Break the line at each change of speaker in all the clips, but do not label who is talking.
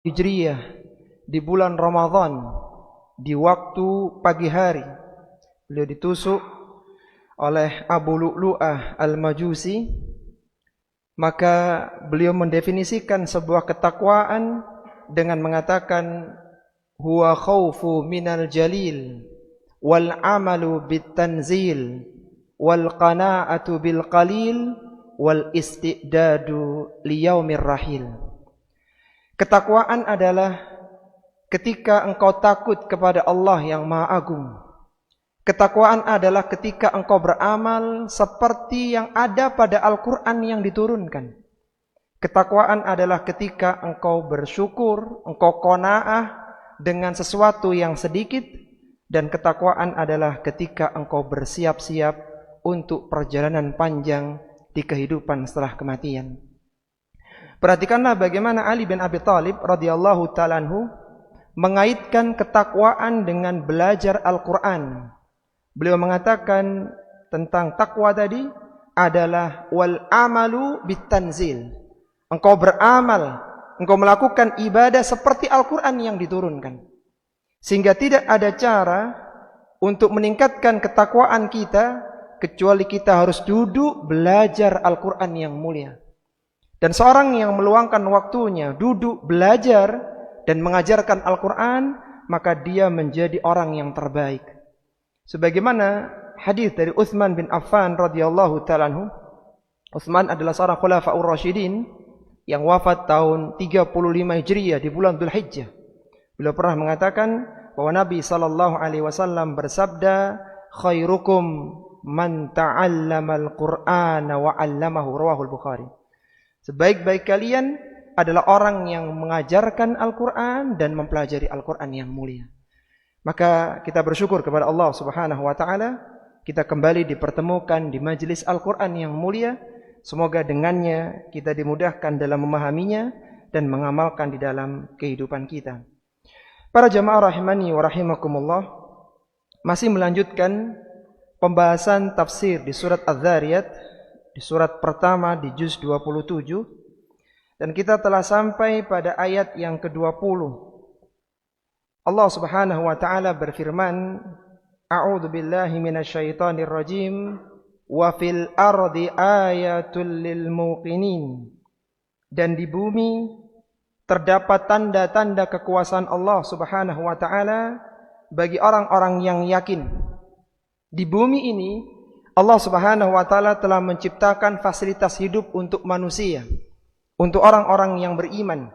Hijriyah di bulan Ramadan di waktu pagi hari. Beliau ditusuk oleh Abu Lu'lu'ah Al-Majusi. Maka beliau mendefinisikan sebuah ketakwaan dengan mengatakan huwa khaufu minal jalil wal amalu bit tanzil wal qana'atu bil qalil wal istidadu liyaumir rahil. Ketakwaan adalah ketika engkau takut kepada Allah yang Maha Agung. Ketakwaan adalah ketika engkau beramal seperti yang ada pada Al-Quran yang diturunkan. Ketakwaan adalah ketika engkau bersyukur, engkau qanaah dengan sesuatu yang sedikit. Dan ketakwaan adalah ketika engkau bersiap-siap untuk perjalanan panjang di kehidupan setelah kematian. Perhatikanlah bagaimana Ali bin Abi Thalib radhiyallahu ta'ala anhu mengaitkan ketakwaan dengan belajar Al-Quran. Beliau mengatakan tentang takwa tadi adalah wal amalu bitanzil. Engkau beramal, engkau melakukan ibadah seperti Al-Quran yang diturunkan. Sehingga tidak ada cara untuk meningkatkan ketakwaan kita kecuali kita harus duduk belajar Al-Quran yang mulia. Dan seorang yang meluangkan waktunya duduk belajar dan mengajarkan Al-Quran, maka dia menjadi orang yang terbaik. Sebagaimana hadis dari Utsman bin Affan radhiyallahu ta'ala anhu. Utsman adalah seorang khulafaur rasyidin yang wafat tahun 35 Hijriah di bulan Dzulhijjah. Beliau pernah mengatakan bahwa Nabi sallallahu alaihi wasallam bersabda, "Khairukum man ta'allamal Qur'ana wa 'allamahu," rawahul Bukhari. Sebaik-baik kalian adalah orang yang mengajarkan Al-Quran dan mempelajari Al-Quran yang mulia. Maka kita bersyukur kepada Allah Subhanahu wa ta'ala, kita kembali dipertemukan di majelis Al-Quran yang mulia. Semoga dengannya kita dimudahkan dalam memahaminya dan mengamalkan di dalam kehidupan kita. Para jamaah rahimani wa rahimakumullah, masih melanjutkan pembahasan tafsir di surat Az-Zariyat, di surat pertama di juz 27, dan kita telah sampai pada ayat yang ke-20. Allah Subhanahu wa ta'ala berfirman, A'udzu billahi minasyaitonir rajim, wa fil ardi ayatul lil muqinin. Dan di bumi terdapat tanda-tanda kekuasaan Allah Subhanahu wa ta'ala bagi orang-orang yang yakin. Di bumi ini Allah Subhanahu wa ta'ala telah menciptakan fasilitas hidup untuk manusia, untuk orang-orang yang beriman,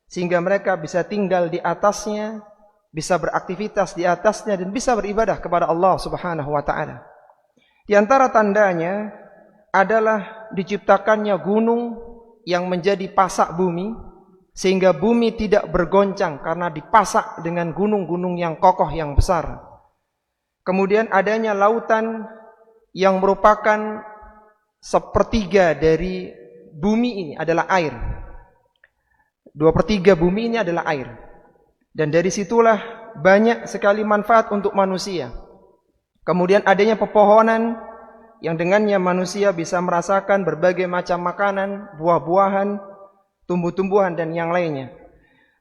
sehingga mereka bisa tinggal di atasnya, bisa beraktivitas di atasnya, dan bisa beribadah kepada Allah Subhanahu wa ta'ala. Di antara tandanya adalah diciptakannya gunung yang menjadi pasak bumi, sehingga bumi tidak bergoncang karena dipasak dengan gunung-gunung yang kokoh yang besar. Kemudian adanya lautan yang merupakan sepertiga dari bumi ini adalah air. 2/3 bumi ini adalah air. Dan dari situlah banyak sekali manfaat untuk manusia. Kemudian adanya pepohonan yang dengannya manusia bisa merasakan berbagai macam makanan, buah-buahan, tumbuh-tumbuhan dan yang lainnya.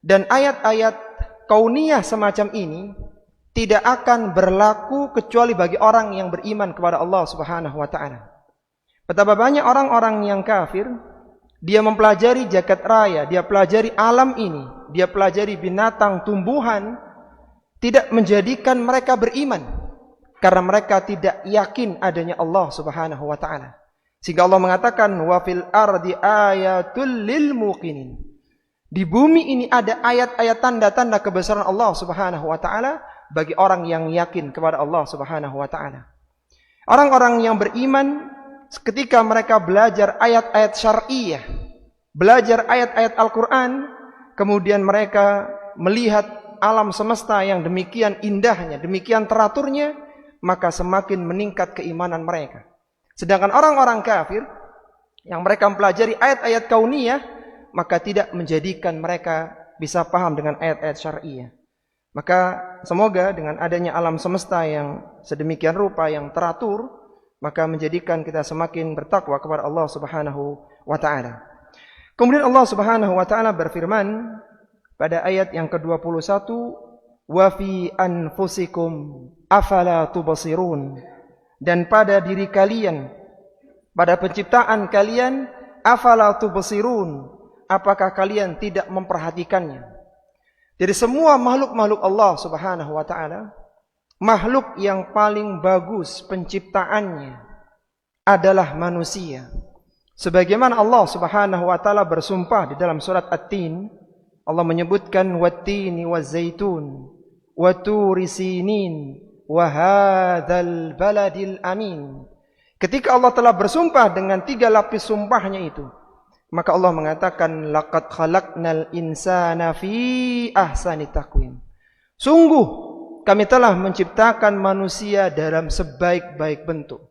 Dan ayat-ayat kauniyah semacam ini tidak akan berlaku kecuali bagi orang yang beriman kepada Allah Subhanahu wa ta'ala. Betapa banyak orang-orang yang kafir, dia mempelajari jagat raya, dia pelajari alam ini, dia pelajari binatang, tumbuhan, tidak menjadikan mereka beriman karena mereka tidak yakin adanya Allah Subhanahu wa ta'ala. Sehingga Allah mengatakan wa fil ardi ayatul lil muqinin. Di bumi ini ada ayat-ayat tanda-tanda kebesaran Allah Subhanahu wa ta'ala bagi orang yang yakin kepada Allah Subhanahu wa ta'ala. Orang-orang yang beriman ketika mereka belajar ayat-ayat syar'iyah, belajar ayat-ayat Al-Quran, kemudian mereka melihat alam semesta yang demikian indahnya, demikian teraturnya, maka semakin meningkat keimanan mereka. Sedangkan orang-orang kafir yang mereka mempelajari ayat-ayat kauniyah, maka tidak menjadikan mereka bisa paham dengan ayat-ayat syar'iyah. Maka semoga dengan adanya alam semesta yang sedemikian rupa, yang teratur, maka menjadikan kita semakin bertakwa kepada Allah Subhanahu wa ta'ala. Kemudian Allah Subhanahu wa ta'ala berfirman, pada ayat yang ke-21, wa fi anfusikum afala tubsirun, dan pada diri kalian, pada penciptaan kalian, afala tubsirun, apakah kalian tidak memperhatikannya? Dari semua makhluk-makhluk Allah Subhanahu wa taala, makhluk yang paling bagus penciptaannya adalah manusia. Sebagaimana Allah Subhanahu wa taala bersumpah di dalam surat At-Tin, Allah menyebutkan wat-tini waz-zaitun wa turi sinin wa hadzal baladil amin. Ketika Allah telah bersumpah dengan 3 lapis sumpahnya itu, maka Allah mengatakan laqad khalaqnal insana fi ahsani taqwim. Sungguh kami telah menciptakan manusia dalam sebaik-baik bentuk.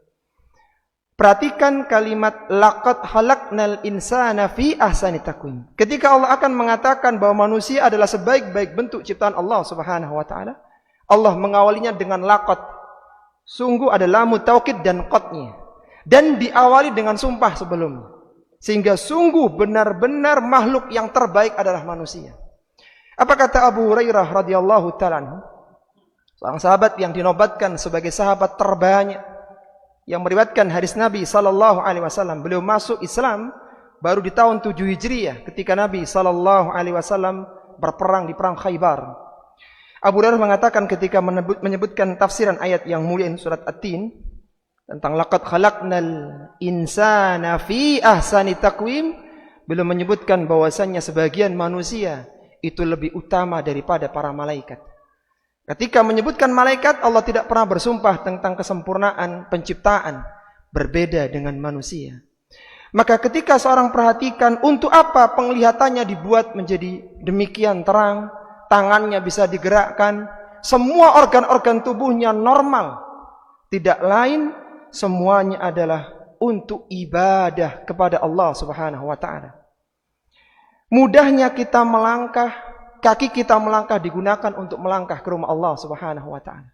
Perhatikan kalimat laqad khalaqnal insana fi ahsani taqwim. Ketika Allah akan mengatakan bahwa manusia adalah sebaik-baik bentuk ciptaan Allah Subhanahu wa taala, Allah mengawalinya dengan laqad. Sungguh ada lamu taukid dan qadnya, dan diawali dengan sumpah sebelumnya. Sehingga sungguh benar-benar makhluk yang terbaik adalah manusia. Apa kata Abu Hurairah radhiyallahu ta'ala anhu? Seorang sahabat yang dinobatkan sebagai sahabat terbanyak yang meriwayatkan hadis Nabi sallallahu alaihi wasallam. Beliau masuk Islam baru di tahun 7 Hijriah ketika Nabi sallallahu alaihi wasallam berperang di perang Khaybar. Abu Hurairah mengatakan ketika menyebutkan tafsiran ayat yang mulia surat At-Tin tentang laqad khalaqnal insana fi ahsani taqwim, beliau menyebutkan bahwasannya sebagian manusia itu lebih utama daripada para malaikat. Ketika menyebutkan malaikat, Allah tidak pernah bersumpah tentang kesempurnaan penciptaan berbeda dengan manusia. Maka ketika seorang perhatikan untuk apa penglihatannya dibuat menjadi demikian terang, tangannya bisa digerakkan, semua organ-organ tubuhnya normal, tidak lain semuanya adalah untuk ibadah kepada Allah Subhanahu wa taala. Mudahnya kita melangkah, kaki kita melangkah digunakan untuk melangkah ke rumah Allah Subhanahu wa taala.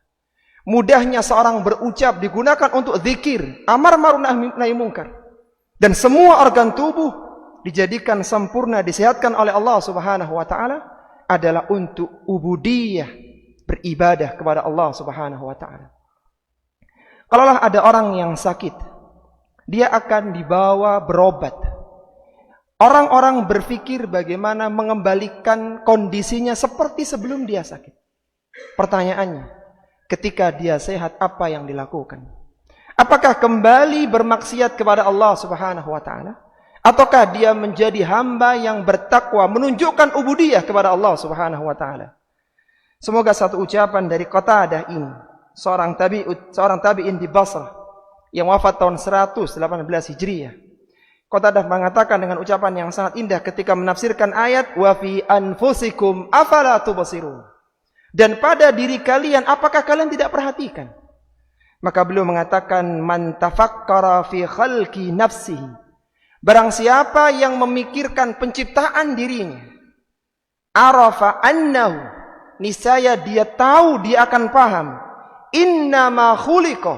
Mudahnya seorang berucap digunakan untuk zikir, amar ma'ruf nahi munkar. Dan semua organ tubuh dijadikan sempurna, disehatkan oleh Allah Subhanahu wa taala adalah untuk ubudiyah, beribadah kepada Allah Subhanahu wa taala. Kalaulah ada orang yang sakit, dia akan dibawa berobat. Orang-orang berpikir bagaimana mengembalikan kondisinya seperti sebelum dia sakit. Pertanyaannya, ketika dia sehat apa yang dilakukan? Apakah kembali bermaksiat kepada Allah Subhanahu wa taala? Ataukah dia menjadi hamba yang bertakwa, menunjukkan ubudiyah kepada Allah Subhanahu wa taala? Semoga satu ucapan dari Qatadah ini, seorang tabi'in di Basrah yang wafat tahun 118 Hijriah. Qatadah mengatakan dengan ucapan yang sangat indah ketika menafsirkan ayat wa fi anfusikum afala tubsirun. Dan pada diri kalian apakah kalian tidak perhatikan? Maka beliau mengatakan man tafakkara fi khalqi nafsihi. Barang siapa yang memikirkan penciptaan dirinya, arafa annahu, niscaya dia tahu, dia akan paham, innama khuliqa,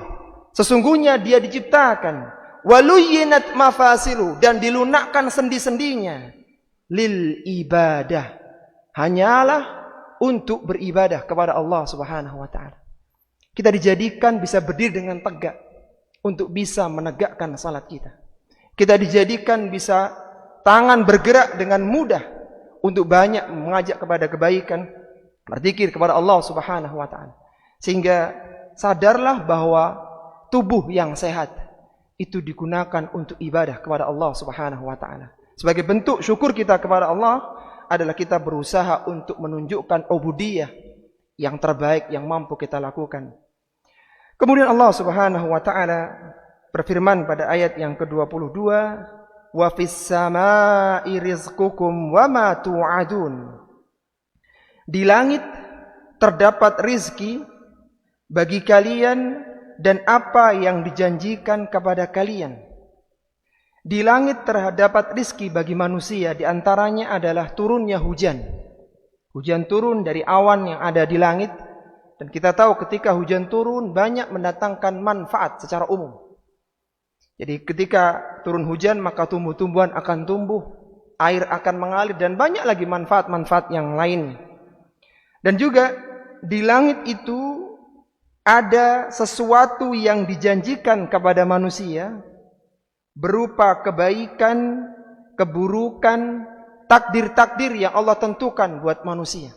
sesungguhnya dia diciptakan, waluyinat mafasilu, dan dilunakkan sendi-sendinya, lil ibadah, hanyalah untuk beribadah kepada Allah Subhanahu wa taala. Kita dijadikan bisa berdiri dengan tegak untuk bisa menegakkan salat kita. Kita dijadikan bisa tangan bergerak dengan mudah untuk banyak mengajak kepada kebaikan, berzikir kepada Allah Subhanahu wa taala. Sehingga sadarlah bahwa tubuh yang sehat itu digunakan untuk ibadah kepada Allah Subhanahu wa taala. Sebagai bentuk syukur kita kepada Allah adalah kita berusaha untuk menunjukkan ubudiyah yang terbaik yang mampu kita lakukan. Kemudian Allah Subhanahu wa taala berfirman pada ayat yang ke-22, wa fis samaa'i rizqukum wa ma tu'adun. Di langit terdapat rizki bagi kalian dan apa yang dijanjikan kepada kalian. Di langit terdapat rizki bagi manusia, di antaranya adalah turunnya hujan. Hujan turun dari awan yang ada di langit, dan kita tahu ketika hujan turun banyak mendatangkan manfaat secara umum. Jadi ketika turun hujan maka tumbuh-tumbuhan akan tumbuh, air akan mengalir, dan banyak lagi manfaat-manfaat yang lain. Dan juga di langit itu ada sesuatu yang dijanjikan kepada manusia berupa kebaikan, keburukan, takdir-takdir yang Allah tentukan buat manusia.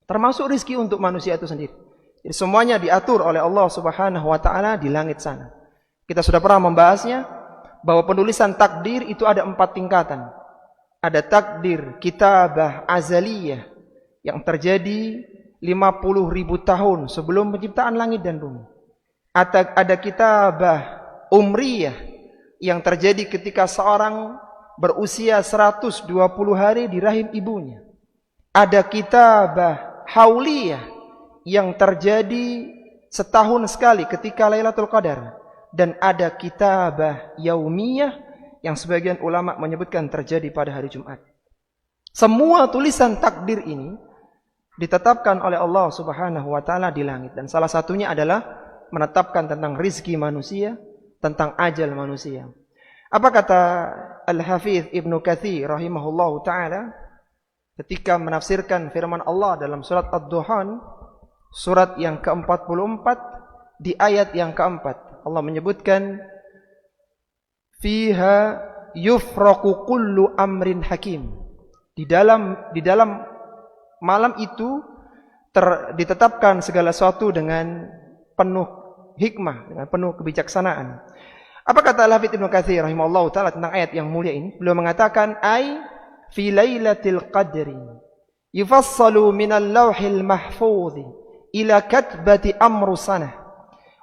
Termasuk rizki untuk manusia itu sendiri. Jadi semuanya diatur oleh Allah Subhanahu wa taala di langit sana. Kita sudah pernah membahasnya bahwa penulisan takdir itu ada 4 tingkatan. Ada takdir kitabah azaliyah yang terjadi 50.000 tahun sebelum penciptaan langit dan bumi. Ada kitabah umriyah yang terjadi ketika seorang berusia 120 hari di rahim ibunya. Ada kitabah hauliyah yang terjadi setahun sekali ketika Lailatul Qadar. Dan ada kitabah yaumiyah yang sebagian ulama menyebutkan terjadi pada hari Jumat. Semua tulisan takdir ini ditetapkan oleh Allah Subhanahu wa taala di langit, dan salah satunya adalah menetapkan tentang rizki manusia, tentang ajal manusia. Apa kata Al-Hafidz Ibnu Katsir rahimahullahu taala ketika menafsirkan firman Allah dalam surat Ad-Duhan, surat yang ke-44 di ayat yang ke-4. Allah menyebutkan fiha yufraqu kullu amrin hakim. Di dalam malam itu ditetapkan segala sesuatu dengan penuh hikmah, dengan penuh kebijaksanaan. Apa kata Al-Hafidz Ibnu Katsir rahimahullahu taala tentang ayat yang mulia ini? Beliau mengatakan fi lailatul qadri yufassalu minal lauhil mahfuz ila katbati amru sanah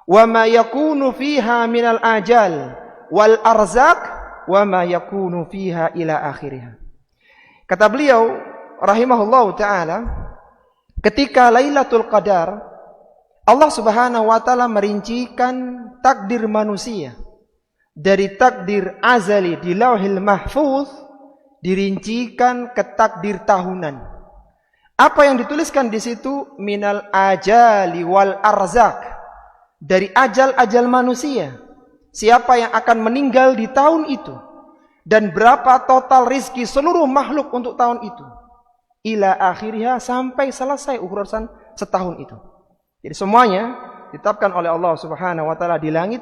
wa ma yakunu fiha minal ajal wal arzaq wa ma yakunu fiha ila akhirih. Kata beliau rahimahullahu taala, ketika Lailatul Qadar Allah Subhanahu wa taala merincikan takdir manusia dari takdir azali di Lauhil Mahfuz dirincikan ke takdir tahunan. Apa yang dituliskan di situ? Minal ajali wal arzaq, dari ajal-ajal manusia. Siapa yang akan meninggal di tahun itu dan berapa total rizki seluruh makhluk untuk tahun itu. Ila akhirnya, sampai selesai urusan setahun itu. Jadi semuanya ditetapkan oleh Allah Subhanahu wa taala di langit.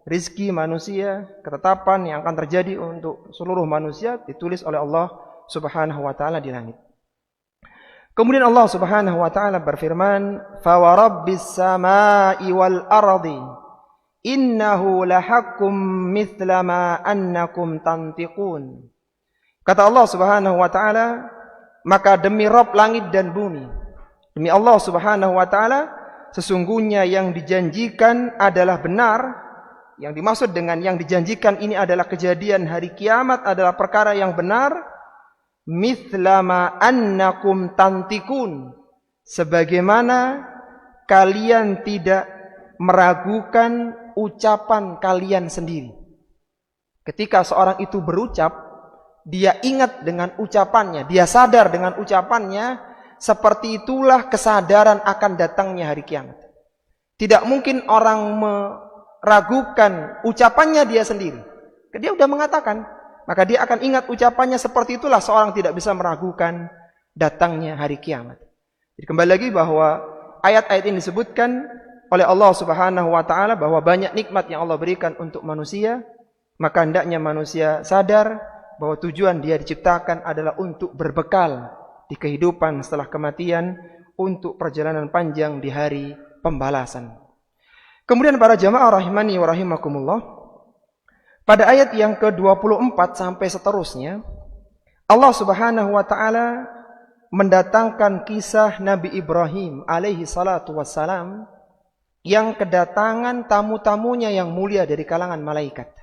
Rizki manusia, ketetapan yang akan terjadi untuk seluruh manusia ditulis oleh Allah Subhanahu wa taala di langit. Kemudian Allah Subhanahu wa taala berfirman, "Fa wa rabbis samaa'i wal ardi innahu lahaqqum mithla ma annakum tantiqun." Kata Allah Subhanahu wa taala, maka demi Rabb langit dan bumi, demi Allah Subhanahu wa taala, sesungguhnya yang dijanjikan adalah benar. Yang dimaksud dengan yang dijanjikan ini adalah kejadian hari kiamat, adalah perkara yang benar. Mithla ma annakum tantikun, sebagaimana kalian tidak meragukan ucapan kalian sendiri. Ketika seorang itu berucap, dia ingat dengan ucapannya, dia sadar dengan ucapannya, seperti itulah kesadaran akan datangnya hari kiamat. Tidak mungkin orang meragukan ucapannya dia sendiri. Dia sudah mengatakan, maka dia akan ingat ucapannya, seperti itulah seorang tidak bisa meragukan datangnya hari kiamat. Jadi kembali lagi bahwa ayat-ayat ini disebutkan oleh Allah Subhanahu wa taala bahwa banyak nikmat yang Allah berikan untuk manusia, maka hendaknya manusia sadar bahwa tujuan dia diciptakan adalah untuk berbekal di kehidupan setelah kematian, untuk perjalanan panjang di hari pembalasan. Kemudian para jamaah rahimani wa rahimakumullah, pada ayat yang ke-24 sampai seterusnya, Allah Subhanahu wa taala mendatangkan kisah Nabi Ibrahim alaihi salatu wassalam yang kedatangan tamu-tamunya yang mulia dari kalangan malaikat.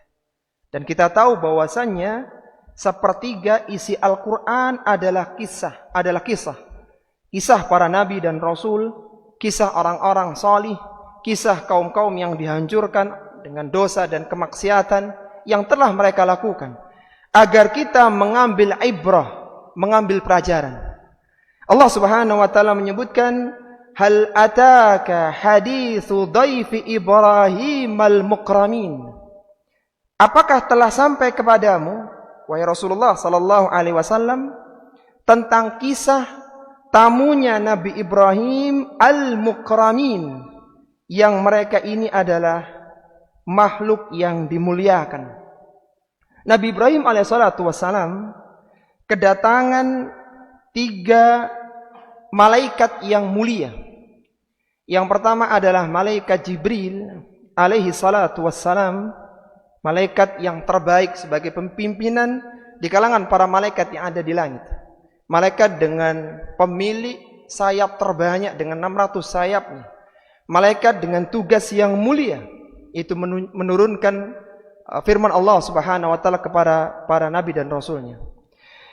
Dan kita tahu bahwasannya sepertiga isi Al-Quran adalah kisah. Kisah para nabi dan rasul, kisah orang-orang salih, kisah kaum-kaum yang dihancurkan dengan dosa dan kemaksiatan yang telah mereka lakukan, agar kita mengambil ibrah, mengambil pelajaran. Allah Subhanahu wa taala menyebutkan, hal ataka hadithu dhaifi Ibrahim al-mukramin. Apakah telah sampai kepadamu wahai Rasulullah sallallahu alaihi wasallam, tentang kisah tamunya Nabi Ibrahim al-mukramin, yang mereka ini adalah makhluk yang dimuliakan. Nabi Ibrahim alaihissalatu wassalam kedatangan 3 malaikat yang mulia. Yang pertama adalah malaikat Jibril alaihi salatu wassalam, malaikat yang terbaik sebagai pimpinan di kalangan para malaikat yang ada di langit. Malaikat dengan pemilik sayap terbanyak dengan 600 sayapnya. Malaikat dengan tugas yang mulia, itu menurunkan firman Allah Subhanahu wa taala kepada para nabi dan rasulnya.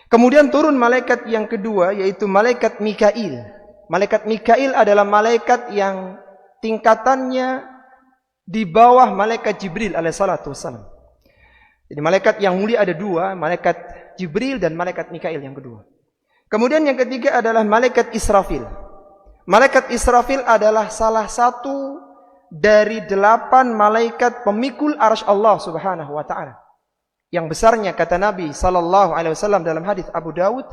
Kemudian turun malaikat yang kedua, yaitu malaikat Mikail. Malaikat Mikail adalah malaikat yang tingkatannya di bawah malaikat Jibril alaihissalatu wassalam. Jadi malaikat yang mulia ada 2, malaikat Jibril dan malaikat Mikail yang kedua. Kemudian yang ketiga adalah malaikat Israfil. Malaikat Israfil adalah salah satu dari 8 malaikat pemikul arsy Allah Subhanahu wa taala. Yang besarnya, kata Nabi sallallahu alaihi wasallam dalam hadis Abu Dawud,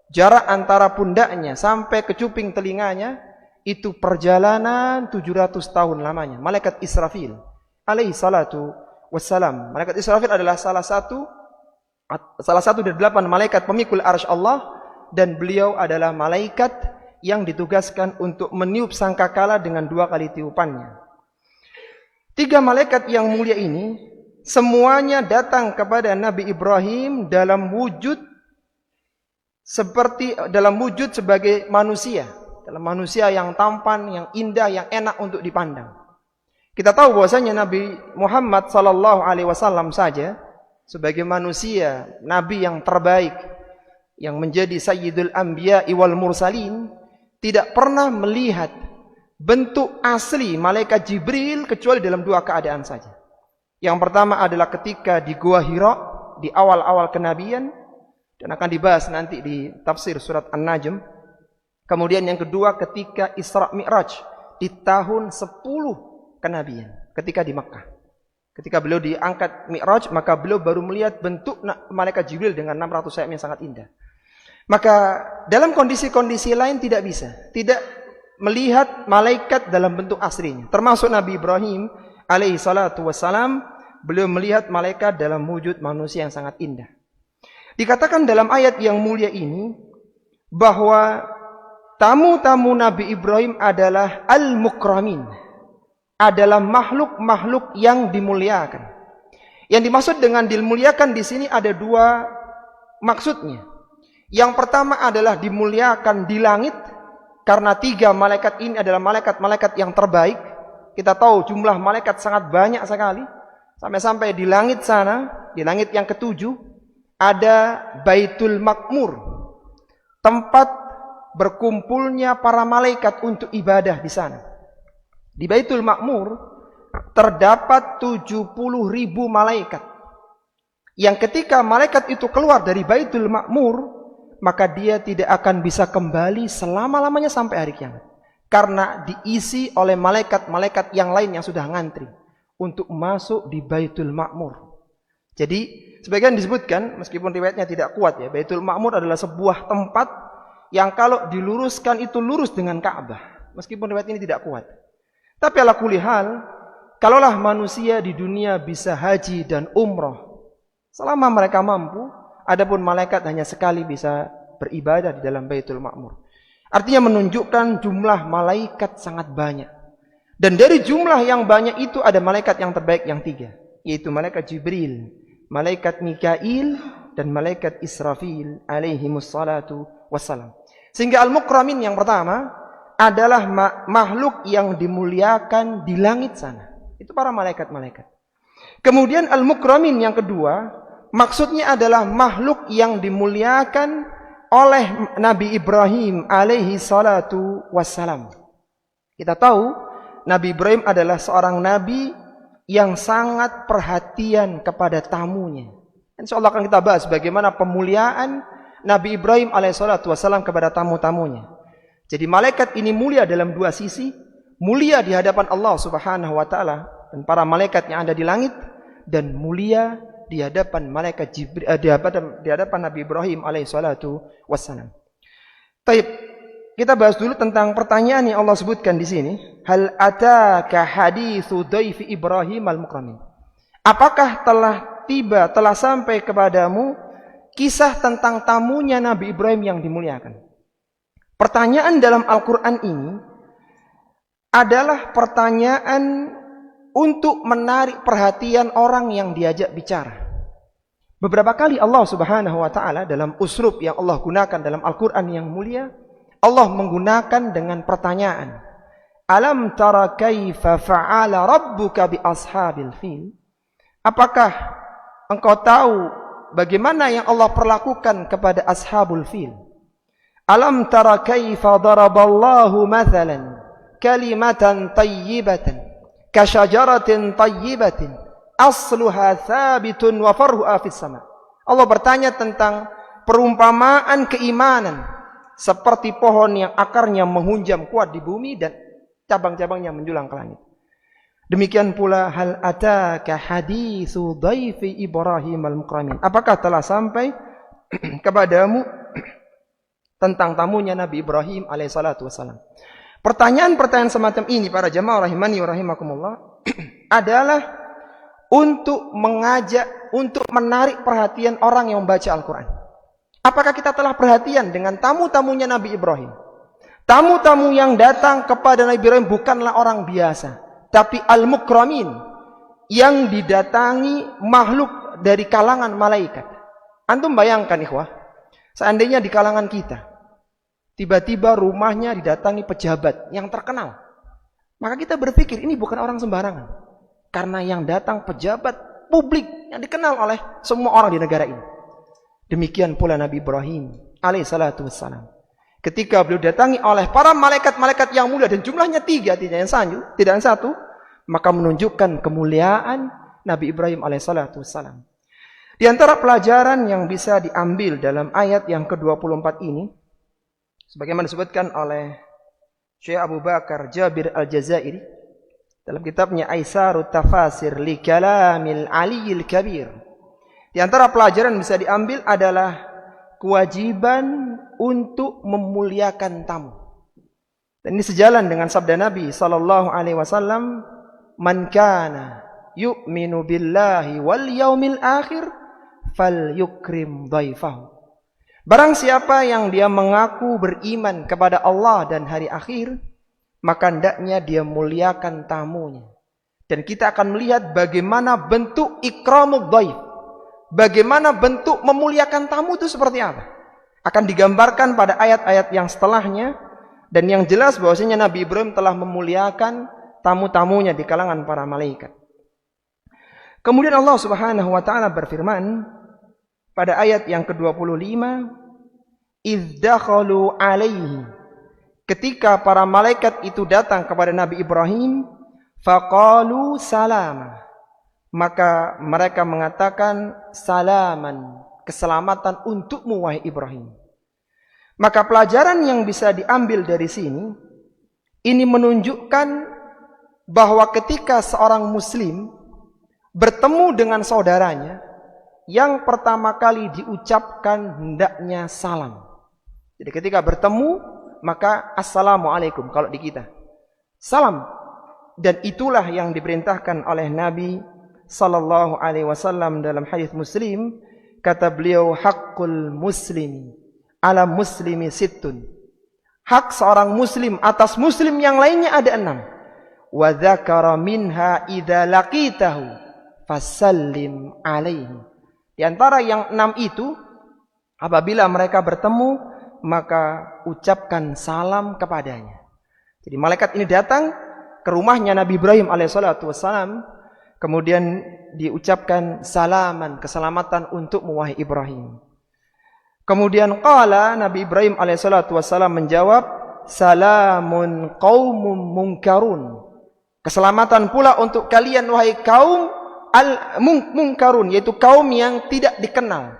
jarak antara pundaknya sampai ke cuping telinganya itu perjalanan 700 tahun lamanya. Malaikat Israfil alaihi salatu wassalam. Malaikat Israfil adalah salah satu dari 8 malaikat pemikul arsy Allah, dan beliau adalah malaikat yang ditugaskan untuk meniup sangkakala dengan 2 kali tiupannya. 3 malaikat yang mulia ini semuanya datang kepada Nabi Ibrahim dalam wujud sebagai manusia, dalam manusia yang tampan, yang indah, yang enak untuk dipandang. Kita tahu bahwasanya Nabi Muhammad sallallahu alaihi wasallam saja sebagai manusia, nabi yang terbaik, yang menjadi sayyidul anbiya'i wal mursalin, tidak pernah melihat bentuk asli malaikat Jibril kecuali dalam 2 keadaan saja. Yang pertama adalah ketika di Gua Hira di awal-awal kenabian, dan akan dibahas nanti di tafsir surat An-Najm. Kemudian yang kedua ketika Isra Mi'raj di tahun 10 kenabian, ketika di Makkah. Ketika beliau diangkat Mi'raj, maka beliau baru melihat bentuk malaikat Jibril dengan 600 sayap yang sangat indah. Maka dalam kondisi-kondisi lain tidak melihat malaikat dalam bentuk aslinya. Termasuk Nabi Ibrahim alaihi salatu wassalam, beliau melihat malaikat dalam wujud manusia yang sangat indah. Dikatakan dalam ayat yang mulia ini bahwa tamu-tamu Nabi Ibrahim adalah al-mukramin, adalah makhluk-makhluk yang dimuliakan. Yang dimaksud dengan dimuliakan di sini ada 2 maksudnya. Yang pertama adalah dimuliakan di langit, karena 3 malaikat ini adalah malaikat-malaikat yang terbaik. Kita tahu jumlah malaikat sangat banyak sekali. Sampai-sampai di langit sana, di langit yang ke-7, ada Baitul Ma'mur, tempat berkumpulnya para malaikat untuk ibadah di sana. Di Baitul Ma'mur terdapat 70.000 malaikat. Yang ketika malaikat itu keluar dari Baitul Ma'mur, maka dia tidak akan bisa kembali selama-lamanya sampai hari kiamat. Karena diisi oleh malaikat-malaikat yang lain yang sudah ngantri untuk masuk di Baitul Ma'mur. Jadi sebagian disebutkan, meskipun riwayatnya tidak kuat ya, Baitul Ma'mur adalah sebuah tempat yang kalau diluruskan itu lurus dengan Ka'bah. Meskipun riwayat ini tidak kuat. Tapi ala kulli hal, kalaulah manusia di dunia bisa haji dan umroh selama mereka mampu, adapun malaikat hanya sekali bisa beribadah di dalam Baitul Ma'mur. Artinya menunjukkan jumlah malaikat sangat banyak. Dan dari jumlah yang banyak itu ada malaikat yang terbaik yang 3, yaitu malaikat Jibril, malaikat Mikail, dan malaikat Israfil alaihimus salatu wassalam. Sehingga al-mukramin yang pertama adalah makhluk yang dimuliakan di langit sana. Itu para malaikat-malaikat. Kemudian al-mukramin yang kedua, maksudnya adalah makhluk yang dimuliakan oleh Nabi Ibrahim alaihi salatu wassalam. Kita tahu Nabi Ibrahim adalah seorang nabi yang sangat perhatian kepada tamunya. Insyaallah akan kita bahas bagaimana pemuliaan Nabi Ibrahim alaihi salatu wassalam kepada tamu-tamunya. Jadi malaikat ini mulia dalam 2 sisi, mulia di hadapan Allah Subhanahu wa taala dan para malaikat yang ada di langit, dan mulia di hadapan malaikat Jibril, di hadapan Nabi Ibrahim alaihissalatu wassalam. Taib, kita bahas dulu tentang pertanyaan yang Allah sebutkan di sini. Hal ataka haditsu dhaifi Ibrahim al-mukramin. Apakah telah sampai kepadamu kisah tentang tamunya Nabi Ibrahim yang dimuliakan? Pertanyaan dalam Al-Quran ini adalah pertanyaan untuk menarik perhatian orang yang diajak bicara. Beberapa kali Allah Subhanahu wa taala dalam uslub yang Allah gunakan dalam Al-Qur'an yang mulia, Allah menggunakan dengan pertanyaan. Alam tara kaifa fa'ala rabbuka bi ashabil fil? Apakah engkau tahu bagaimana yang Allah perlakukan kepada ashabul fil? Alam tara kaifa daraballahu mathalan kalimatan tayyibatan kasyajaratin tayyibatin asluha thabitun wa farhuha fis sama. Allah bertanya tentang perumpamaan keimanan seperti pohon yang akarnya menghunjam kuat di bumi dan cabang-cabangnya menjulang ke langit. Demikian pula hal ataka haditsu dhaifi Ibrahim al-mukramin. Apakah telah sampai kepadamu tentang tamunya Nabi Ibrahim alaihissalatu wassalam? Pertanyaan-pertanyaan semacam ini para jamaah rahimani wa rahimakumullah adalah untuk mengajak, untuk menarik perhatian orang yang membaca Al-Quran. Apakah kita telah perhatian dengan tamu-tamunya Nabi Ibrahim? Tamu-tamu yang datang kepada Nabi Ibrahim bukanlah orang biasa, tapi al-mukramin, yang didatangi makhluk dari kalangan malaikat. Antum bayangkan ikhwah, seandainya di kalangan kita tiba-tiba rumahnya didatangi pejabat yang terkenal, maka kita berpikir ini bukan orang sembarangan, karena yang datang pejabat publik yang dikenal oleh semua orang di negara ini. Demikian pula Nabi Ibrahim alaihissalatu wassalam, ketika beliau datangi oleh para malaikat-malaikat yang mulia, dan jumlahnya 3, tidak yang satu, maka menunjukkan kemuliaan Nabi Ibrahim alaihissalatu wassalam. Di antara pelajaran yang bisa diambil dalam ayat yang ke-24 ini, sebagaimana disebutkan oleh Syekh Abu Bakar Jabir Al-Jazairi dalam kitabnya Aisarut Tafasir li Kalamil Aliyil Kabir. Di antara pelajaran bisa diambil adalah kewajiban untuk memuliakan tamu. Dan ini sejalan dengan sabda Nabi sallallahu alaihi wasallam, "Man kana yu'minu billahi wal yaumil akhir falyukrim dhaifahu." Barang siapa yang dia mengaku beriman kepada Allah dan hari akhir, maka hendaknya dia muliakan tamunya. Dan kita akan melihat bagaimana bentuk ikramud dhaif, bagaimana bentuk memuliakan tamu itu seperti apa. Akan digambarkan pada ayat-ayat yang setelahnya, dan yang jelas bahwasanya Nabi Ibrahim telah memuliakan tamu-tamunya di kalangan para malaikat. Kemudian Allah Subhanahu wa taala berfirman pada ayat yang ke-25, "Idz dakhalu alaihi", ketika para malaikat itu datang kepada Nabi Ibrahim, faqalu salama, maka mereka mengatakan salaman, keselamatan untukmu wahai Ibrahim. Maka pelajaran yang bisa diambil dari sini, ini menunjukkan bahwa ketika seorang muslim bertemu dengan saudaranya, yang pertama kali diucapkan hendaknya salam. Jadi ketika bertemu, maka assalamualaikum kalau di kita. Salam. Dan itulah yang diperintahkan oleh Nabi sallallahu alaihi wasallam dalam hadis Muslim. Kata beliau, haqqul muslimi ala muslimi sittun. Hak seorang muslim atas muslim yang lainnya ada 6. Wa dzakara minha idza laqitahu fasallim alaihi. Di antara yang 6 itu, apabila mereka bertemu, maka ucapkan salam kepadanya. Jadi malaikat ini datang ke rumahnya Nabi Ibrahim alaihissalatu wassalam, kemudian diucapkan salaman, keselamatan untukmu wahai Ibrahim. Kemudian qala, Nabi Ibrahim alaihissalatu wassalam menjawab, salamun qaumun munkarun. Keselamatan pula untuk kalian wahai kaum al-munkarun, yaitu kaum yang tidak dikenal.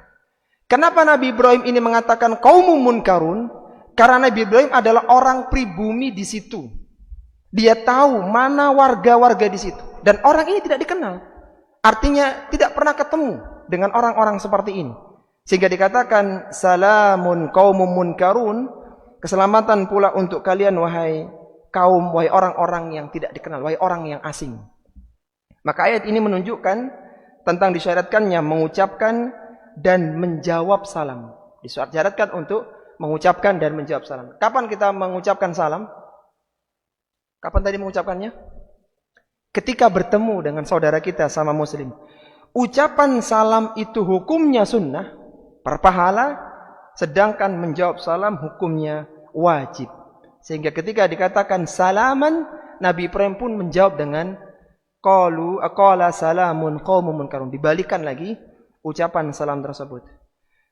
Kenapa Nabi Ibrahim ini mengatakan kaumun munkarun? Karena Nabi Ibrahim adalah orang pribumi di situ. Dia tahu mana warga-warga di situ. Dan orang ini tidak dikenal. Artinya tidak pernah ketemu. dengan orang-orang seperti ini. Sehingga dikatakan salamun qaumun munkarun, keselamatan pula untuk kalian wahai kaum, wahai orang-orang yang tidak dikenal, wahai orang yang asing. Maka ayat ini menunjukkan tentang disyariatkannya mengucapkan dan menjawab salam. Disyaratkan untuk mengucapkan dan menjawab salam. Kapan kita mengucapkan salam? Kapan tadi mengucapkannya? Ketika bertemu dengan saudara kita sama muslim. Ucapan salam itu hukumnya sunnah, berpahala, sedangkan menjawab salam hukumnya wajib. Sehingga ketika dikatakan salaman, Nabi Ibrahim pun menjawab dengan qala salamun qaumun munkarun. Dibalikan lagi ucapan salam tersebut.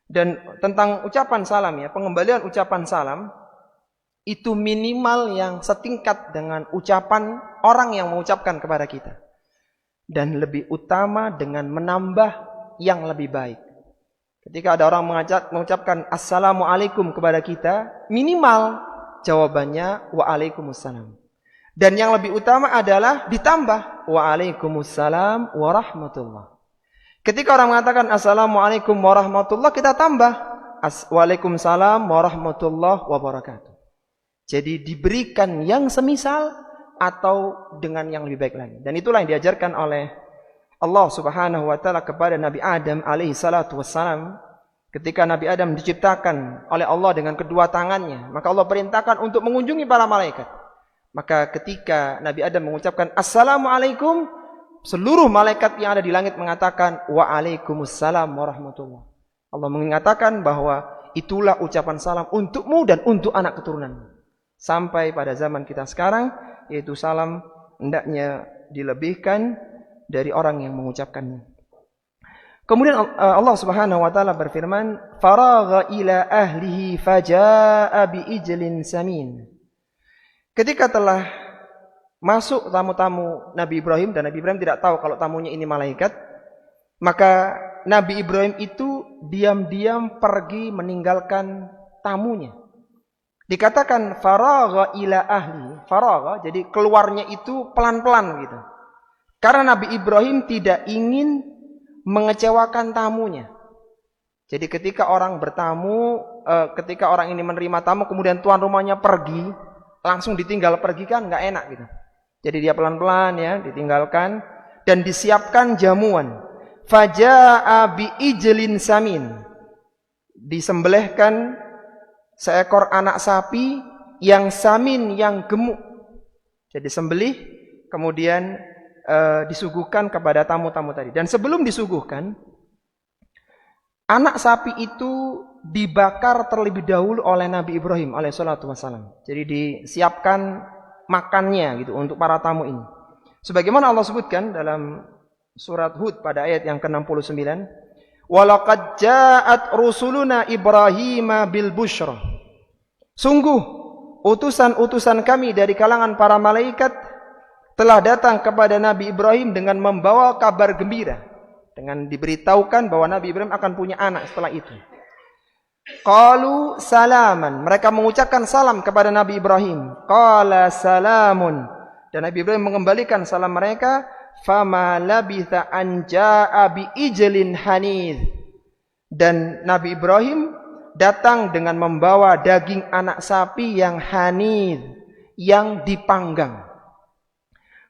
Dan tentang ucapan salam ya, pengembalian ucapan salam itu minimal yang setingkat dengan ucapan orang yang mengucapkan kepada kita. Dan lebih utama dengan menambah yang lebih baik. Ketika ada orang mengucapkan assalamualaikum kepada kita, minimal jawabannya waalaikumsalam. Dan yang lebih utama adalah ditambah waalaikumsalam warahmatullah. Ketika orang mengatakan assalamualaikum warahmatullah, kita tambah waalaikumsalam warahmatullah wabarakatuh. Jadi diberikan yang semisal atau dengan yang lebih baik lagi. Dan itulah yang diajarkan oleh Allah Subhanahu wa taala kepada Nabi Adam alaihi salatu wassalam. Ketika Nabi Adam diciptakan oleh Allah dengan kedua tangannya, maka Allah perintahkan untuk mengunjungi para malaikat. Maka ketika Nabi Adam mengucapkan assalamualaikum, seluruh malaikat yang ada di langit mengatakan waalaikumsalam warahmatullah. Allah mengatakan bahwa itulah ucapan salam untukmu dan untuk anak keturunanmu. Sampai pada zaman kita sekarang, yaitu salam hendaknya dilebihkan dari orang yang mengucapkannya. Kemudian Allah Subhanahu wa taala berfirman, "Faragha ila ahlihi fajaa'a biijlin samin." Ketika telah masuk tamu-tamu Nabi Ibrahim, dan Nabi Ibrahim tidak tahu kalau tamunya ini malaikat, maka Nabi Ibrahim itu diam-diam pergi meninggalkan tamunya. Dikatakan faragha ila ahli, faragha jadi keluarnya itu pelan-pelan gitu. Karena Nabi Ibrahim tidak ingin mengecewakan tamunya. Jadi ketika orang bertamu, ketika orang ini menerima tamu kemudian tuan rumahnya pergi, langsung ditinggal pergi kan nggak enak gitu. Jadi dia pelan-pelan ya, ditinggalkan dan disiapkan jamuan. Fajaa'a biijlin samin. Disembelihkan seekor anak sapi yang samin, yang gemuk. Jadi sembelih, kemudian disuguhkan kepada tamu-tamu tadi. Dan sebelum disuguhkan, anak sapi itu dibakar terlebih dahulu oleh Nabi Ibrahim alaihissalatu wassalam. Jadi disiapkan makannya gitu untuk para tamu ini. Sebagaimana Allah sebutkan dalam surat Hud pada ayat yang ke-69, "Walaqad ja'at rusuluna Ibrahima bil busyra." Sungguh utusan-utusan kami dari kalangan para malaikat telah datang kepada Nabi Ibrahim dengan membawa kabar gembira, dengan diberitahukan bahwa Nabi Ibrahim akan punya anak setelah itu. Qalu salaman, mereka mengucapkan salam kepada Nabi Ibrahim. Qala salamun, dan Nabi Ibrahim mengembalikan salam mereka. Fama labitha an jaa'a bi ijlin hanid, dan Nabi Ibrahim datang dengan membawa daging anak sapi yang hanid, yang dipanggang.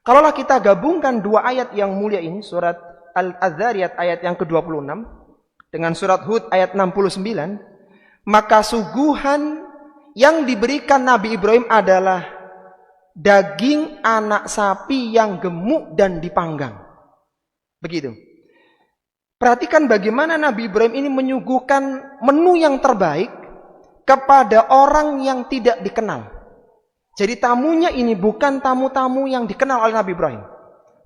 Kalaulah kita gabungkan dua ayat yang mulia ini, surat Al-Adzariyat ayat yang ke-26 dengan surat Hud ayat 69, maka suguhan yang diberikan Nabi Ibrahim adalah daging anak sapi yang gemuk dan dipanggang. Begitu. Perhatikan bagaimana Nabi Ibrahim ini menyuguhkan menu yang terbaik kepada orang yang tidak dikenal. Jadi tamunya ini bukan tamu-tamu yang dikenal oleh Nabi Ibrahim.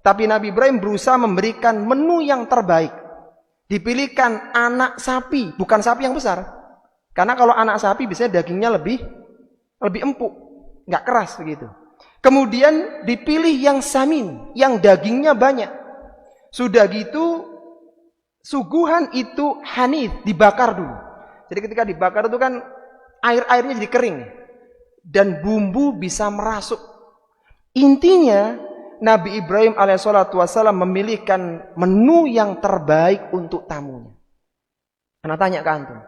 Tapi Nabi Ibrahim berusaha memberikan menu yang terbaik. Dipilihkan anak sapi, bukan sapi yang besar. Karena kalau anak sapi biasanya dagingnya lebih empuk, nggak keras begitu. Kemudian dipilih yang samin, yang dagingnya banyak. Sudah gitu, suguhan itu hanif, dibakar dulu. Jadi ketika dibakar itu kan air-airnya jadi kering. Dan bumbu bisa merasuk. Intinya, Nabi Ibrahim alaihissalatu wassalam memilihkan menu yang terbaik untuk tamunya. Karena tanya ke antum,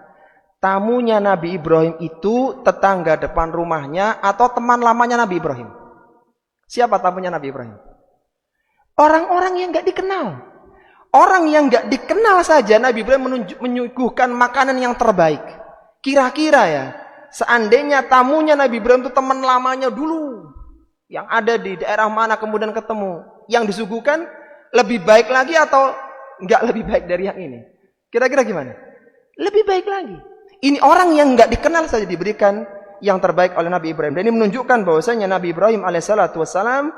tamunya Nabi Ibrahim itu tetangga depan rumahnya atau teman lamanya Nabi Ibrahim? Siapa tamunya Nabi Ibrahim? Orang-orang yang gak dikenal. Orang yang gak dikenal saja Nabi Ibrahim menyuguhkan makanan yang terbaik. Kira-kira ya, seandainya tamunya Nabi Ibrahim itu teman lamanya dulu, yang ada di daerah mana kemudian ketemu, yang disuguhkan lebih baik lagi atau gak lebih baik dari yang ini? Kira-kira gimana? Lebih baik lagi. Ini orang yang gak dikenal saja diberikan yang terbaik oleh Nabi Ibrahim. Dan ini menunjukkan bahwasanya Nabi Ibrahim alaihissalatu wassalam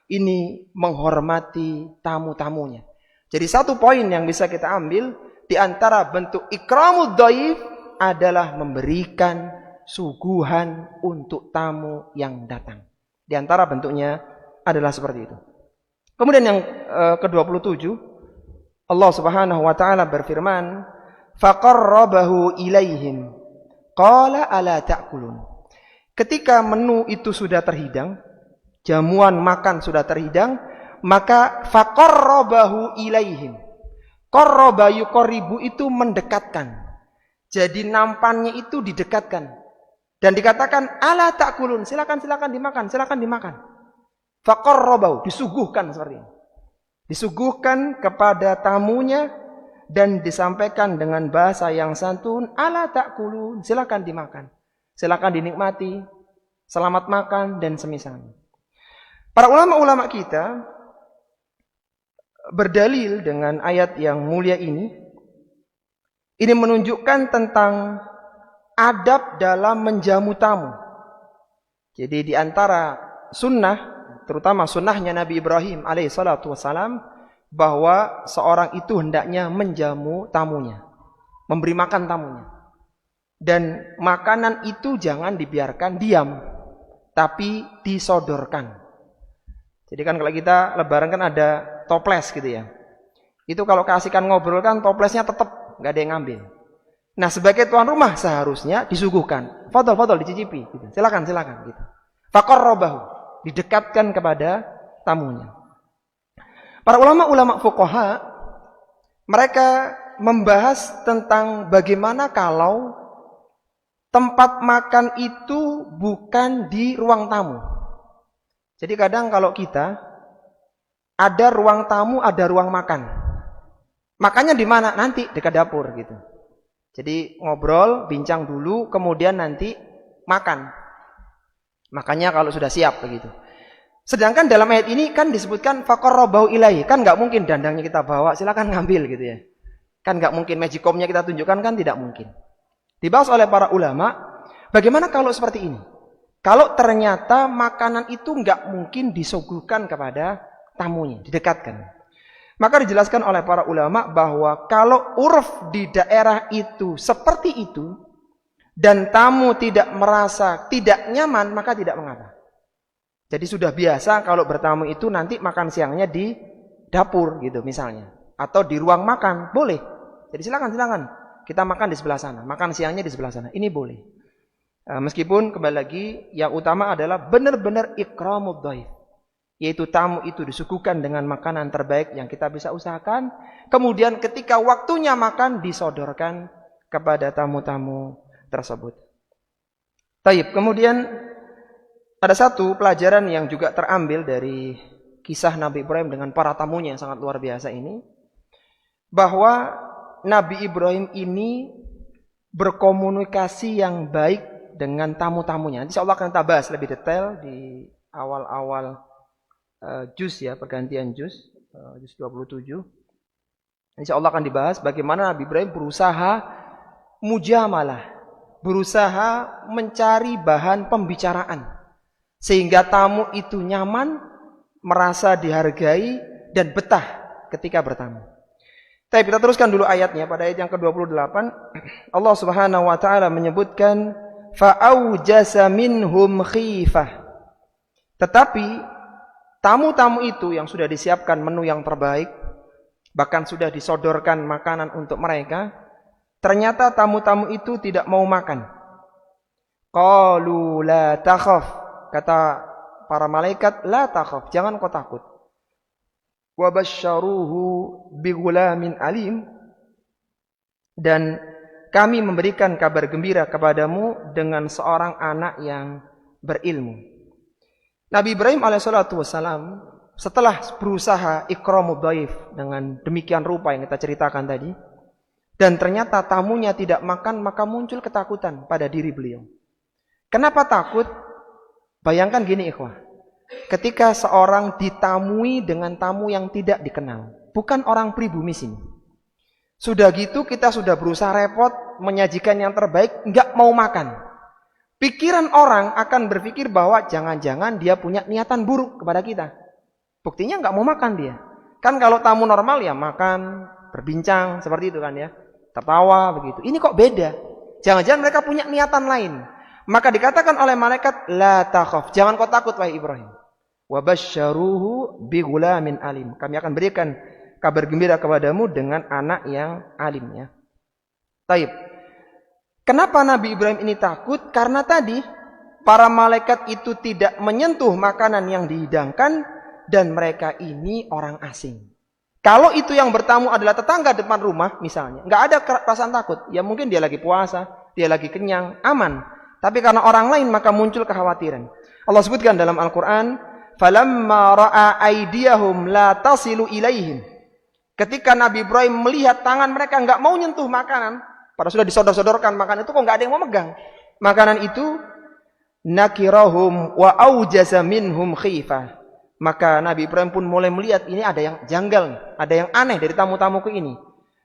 ini menghormati tamu-tamunya. Jadi satu poin yang bisa kita ambil di antara bentuk ikramud dhaif adalah memberikan suguhan untuk tamu yang datang. Di antara bentuknya adalah seperti itu. Kemudian yang ke-27, Allah Subhanahu wa taala berfirman, faqarrabahu ilaihim qala ala ta'kulun. Ketika menu itu sudah terhidang, jamuan makan sudah terhidang, maka faqarrabahu ilaihim. Qarraba yuqarribu itu mendekatkan. Jadi nampannya itu didekatkan. Dan dikatakan ala ta'kulun, silakan dimakan, silakan dimakan. Faqarrabahu, disuguhkan seperti ini. Disuguhkan kepada tamunya dan disampaikan dengan bahasa yang santun, ala ta'kulun, silakan dimakan. Silakan dinikmati, selamat makan dan semisalnya. Para ulama-ulama kita berdalil dengan ayat yang mulia ini menunjukkan tentang adab dalam menjamu tamu. Jadi di antara sunnah, terutama sunnahnya Nabi Ibrahim alaihissalatu wassalam, bahwa seorang itu hendaknya menjamu tamunya, memberi makan tamunya. Dan makanan itu jangan dibiarkan diam, tapi disodorkan. Jadi kan kalau kita lebaran kan ada toples gitu ya. Itu kalau kasihkan ngobrol kan toplesnya tetap nggak ada yang ngambil. Nah sebagai tuan rumah seharusnya disuguhkan. Fadol dicicipi. Gitu. Silakan gitu. Faqarrabahu, didekatkan kepada tamunya. Para ulama fuqaha mereka membahas tentang bagaimana kalau tempat makan itu bukan di ruang tamu. Jadi kadang kalau kita ada ruang tamu, ada ruang makan. Makannya di mana? Nanti dekat dapur gitu. Jadi ngobrol, bincang dulu, kemudian nanti makan. Makannya kalau sudah siap begitu. Sedangkan dalam ayat ini kan disebutkan faqarrabahu ilaihi, kan nggak mungkin dandangnya kita bawa, silakan ngambil gitu ya. Kan nggak mungkin magicomnya kita tunjukkan, kan tidak mungkin. Dibahas oleh para ulama, bagaimana kalau seperti ini? Kalau ternyata makanan itu nggak mungkin disuguhkan kepada tamunya, didekatkan. Maka dijelaskan oleh para ulama bahwa kalau uruf di daerah itu seperti itu, dan tamu tidak merasa tidak nyaman, maka tidak mengapa. Jadi sudah biasa kalau bertamu itu nanti makan siangnya di dapur gitu misalnya. Atau di ruang makan, boleh. Jadi silakan. Kita makan di sebelah sana, makan siangnya di sebelah sana. Ini boleh. Meskipun kembali lagi yang utama adalah benar-benar ikramud dhaif, yaitu tamu itu disuguhkan dengan makanan terbaik yang kita bisa usahakan, kemudian ketika waktunya makan disodorkan kepada tamu-tamu tersebut. Taib. Kemudian ada satu pelajaran yang juga terambil dari kisah Nabi Ibrahim dengan para tamunya yang sangat luar biasa ini, bahwa Nabi Ibrahim ini berkomunikasi yang baik dengan tamu-tamunya. Nanti Allah akan kita bahas lebih detail di awal-awal juz ya, pergantian juz 27. Insya Allah akan dibahas bagaimana Nabi Ibrahim berusaha mujamalah, berusaha mencari bahan pembicaraan sehingga tamu itu nyaman, merasa dihargai dan betah ketika bertamu. Tapi kita teruskan dulu ayatnya. Pada ayat yang ke-28 Allah Subhanahu wa taala menyebutkan fa'aujasa minhum khifah. Tetapi tamu-tamu itu yang sudah disiapkan menu yang terbaik, bahkan sudah disodorkan makanan untuk mereka, ternyata tamu-tamu itu tidak mau makan. Qalu la takhaf, kata para malaikat, la takhaf, jangan kau takut. wa basyaruhu bighulamin alim, dan kami memberikan kabar gembira kepadamu dengan seorang anak yang berilmu. Nabi Ibrahim alaihissalatu wassalam setelah berusaha ikramud dhaif dengan demikian rupa yang kita ceritakan tadi, dan ternyata tamunya tidak makan, maka muncul ketakutan pada diri beliau. Kenapa takut? Bayangkan gini ikhwah, ketika seorang ditamui dengan tamu yang tidak dikenal, bukan orang pribumi sini. Sudah gitu kita sudah berusaha repot menyajikan yang terbaik, nggak mau makan. Pikiran orang akan berpikir bahwa jangan-jangan dia punya niatan buruk kepada kita. Buktinya nggak mau makan dia. Kan kalau tamu normal ya makan, berbincang, seperti itu kan ya. Tertawa begitu. Ini kok beda. Jangan-jangan mereka punya niatan lain. Maka dikatakan oleh malaikat, la takhaf, jangan kau takut wahai Ibrahim. Wa basyaruhu bighulamin alim. Kami akan berikan kabar gembira kepadamu dengan anak yang alim ya. Taib. Kenapa Nabi Ibrahim ini takut? Karena tadi para malaikat itu tidak menyentuh makanan yang dihidangkan dan mereka ini orang asing. Kalau itu yang bertamu adalah tetangga depan rumah misalnya, nggak ada perasaan takut. Ya mungkin dia lagi puasa, dia lagi kenyang, aman. Tapi karena orang lain maka muncul kekhawatiran. Allah sebutkan dalam Al-Quran, falamma ra'a aydiyahum la tasilu ilaihim. Ketika Nabi Ibrahim melihat tangan mereka nggak mau nyentuh makanan, pada sudah disodor-sodorkan makanan itu kok nggak ada yang mau megang. Makanan itu nakirahum wa aujasa minhum khifah. Maka Nabi Ibrahim pun mulai melihat ini ada yang janggal, ada yang aneh dari tamu-tamuku ini.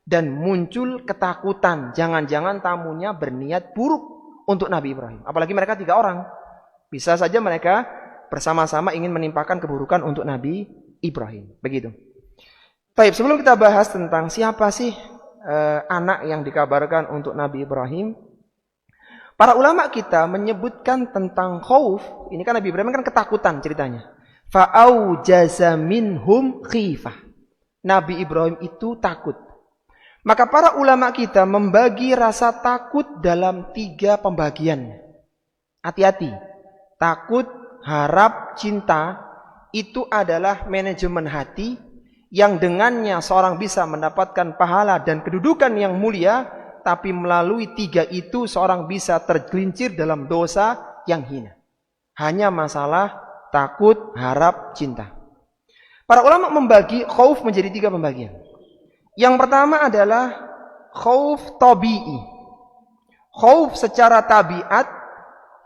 Dan muncul ketakutan, jangan-jangan tamunya berniat buruk untuk Nabi Ibrahim. Apalagi mereka 3 orang. Bisa saja mereka bersama-sama ingin menimpakan keburukan untuk Nabi Ibrahim. Begitu. Baik, sebelum kita bahas tentang siapa sih anak yang dikabarkan untuk Nabi Ibrahim, para ulama kita menyebutkan tentang khauf. Ini kan Nabi Ibrahim kan ketakutan ceritanya. Fa'aujaza minhum khifah. Nabi Ibrahim itu takut. Maka para ulama kita membagi rasa takut dalam 3 pembagian. Hati-hati. Takut, harap, cinta itu adalah manajemen hati yang dengannya seorang bisa mendapatkan pahala dan kedudukan yang mulia, tapi melalui 3 itu seorang bisa tergelincir dalam dosa yang hina. Hanya masalah takut, harap, cinta. Para ulama membagi khauf menjadi 3 pembagian. Yang pertama adalah khauf tabi'i. Khauf secara tabiat,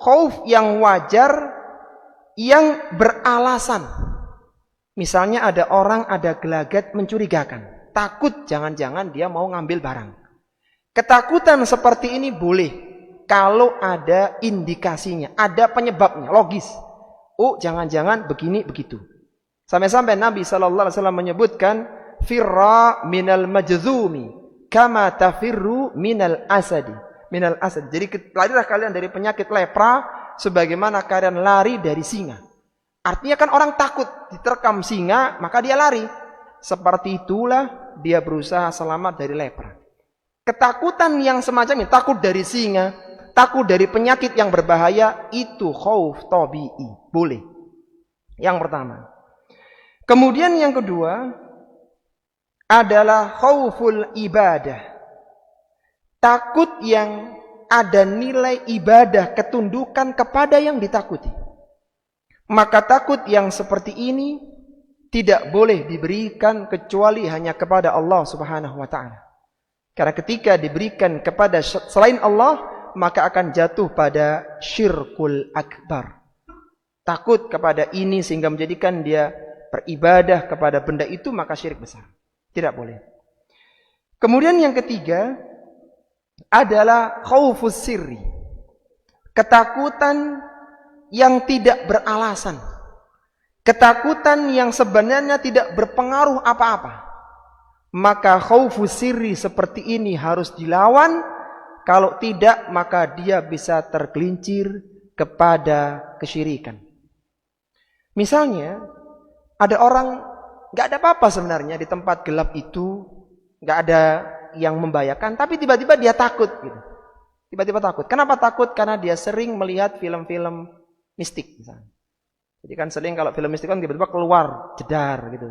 khauf yang wajar, yang beralasan. Misalnya ada orang ada gelagat mencurigakan, takut jangan-jangan dia mau ngambil barang. Ketakutan seperti ini boleh kalau ada indikasinya, ada penyebabnya, logis. Oh, jangan-jangan begini begitu. Sampai-sampai Nabi SAW menyebutkan firra minal majzumi kama tafirru minal asadi. Minal asad. Jadi larilah kalian dari penyakit lepra sebagaimana kalian lari dari singa. Artinya kan orang takut diterkam singa, maka dia lari. Seperti itulah dia berusaha selamat dari lepra. Ketakutan yang semacam ini, takut dari singa, takut dari penyakit yang berbahaya, itu khauf tabi'i, boleh. Yang pertama. Kemudian yang kedua adalah khauful ibadah. Takut yang ada nilai ibadah, ketundukan kepada yang ditakuti. Maka takut yang seperti ini tidak boleh diberikan kecuali hanya kepada Allah Subhanahu wa taala. Karena ketika diberikan kepada selain Allah, maka akan jatuh pada syirkul akbar. Takut kepada ini sehingga menjadikan dia beribadah kepada benda itu, maka syirik besar. Tidak boleh. Kemudian yang ketiga adalah khaufus sirri. Ketakutan yang tidak beralasan. Ketakutan yang sebenarnya tidak berpengaruh apa-apa. Maka khaufus sirri seperti ini harus dilawan. Kalau tidak, maka dia bisa tergelincir kepada kesyirikan. Misalnya, ada orang gak ada apa-apa sebenarnya di tempat gelap itu, gak ada yang membahayakan, tapi tiba-tiba dia takut gitu. Tiba-tiba takut. Kenapa takut? Karena dia sering melihat film-film mistik misalnya. Jadi kan sering kalau film mistik kan tiba-tiba keluar jedar gitu.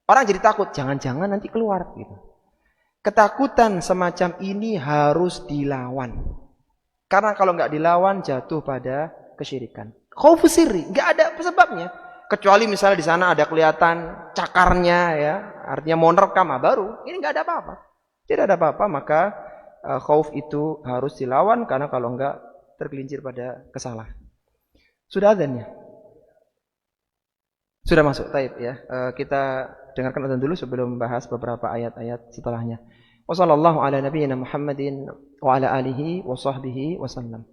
Orang jadi takut, jangan-jangan nanti keluar gitu. Ketakutan semacam ini harus dilawan. Karena kalau nggak dilawan jatuh pada kesyirikan. Khaufu sirri, nggak ada sebabnya. Kecuali misalnya di sana ada kelihatan cakarnya ya, artinya mau nerekam baru. Ini nggak ada apa-apa. Tidak ada apa-apa, maka khauf itu harus dilawan karena kalau nggak tergelincir pada kesalahan. Sudah adzannya? Sudah masuk, taib ya. Kita dengarkan adzan dulu sebelum membahas beberapa ayat-ayat setelahnya. Wassallallahu ala nabiyyina Muhammadin wa ala alihi wa sahbihi wasallam.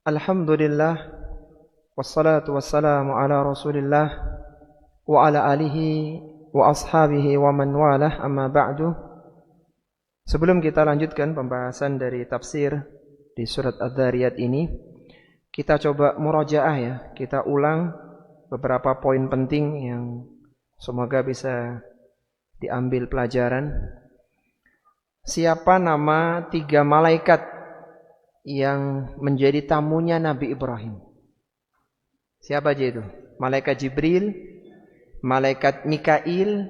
Alhamdulillah wassalatu wassalamu ala Rasulillah wa ala alihi wa ashabihi wa man walah, amma ba'du. Sebelum kita lanjutkan pembahasan dari tafsir di surat Adz-Dzariyat ini, kita coba murajaah ya, kita ulang beberapa poin penting yang semoga bisa diambil pelajaran. Siapa nama 3 malaikat yang menjadi tamunya Nabi Ibrahim? Siapa aja itu? Malaikat Jibril, malaikat Mikail,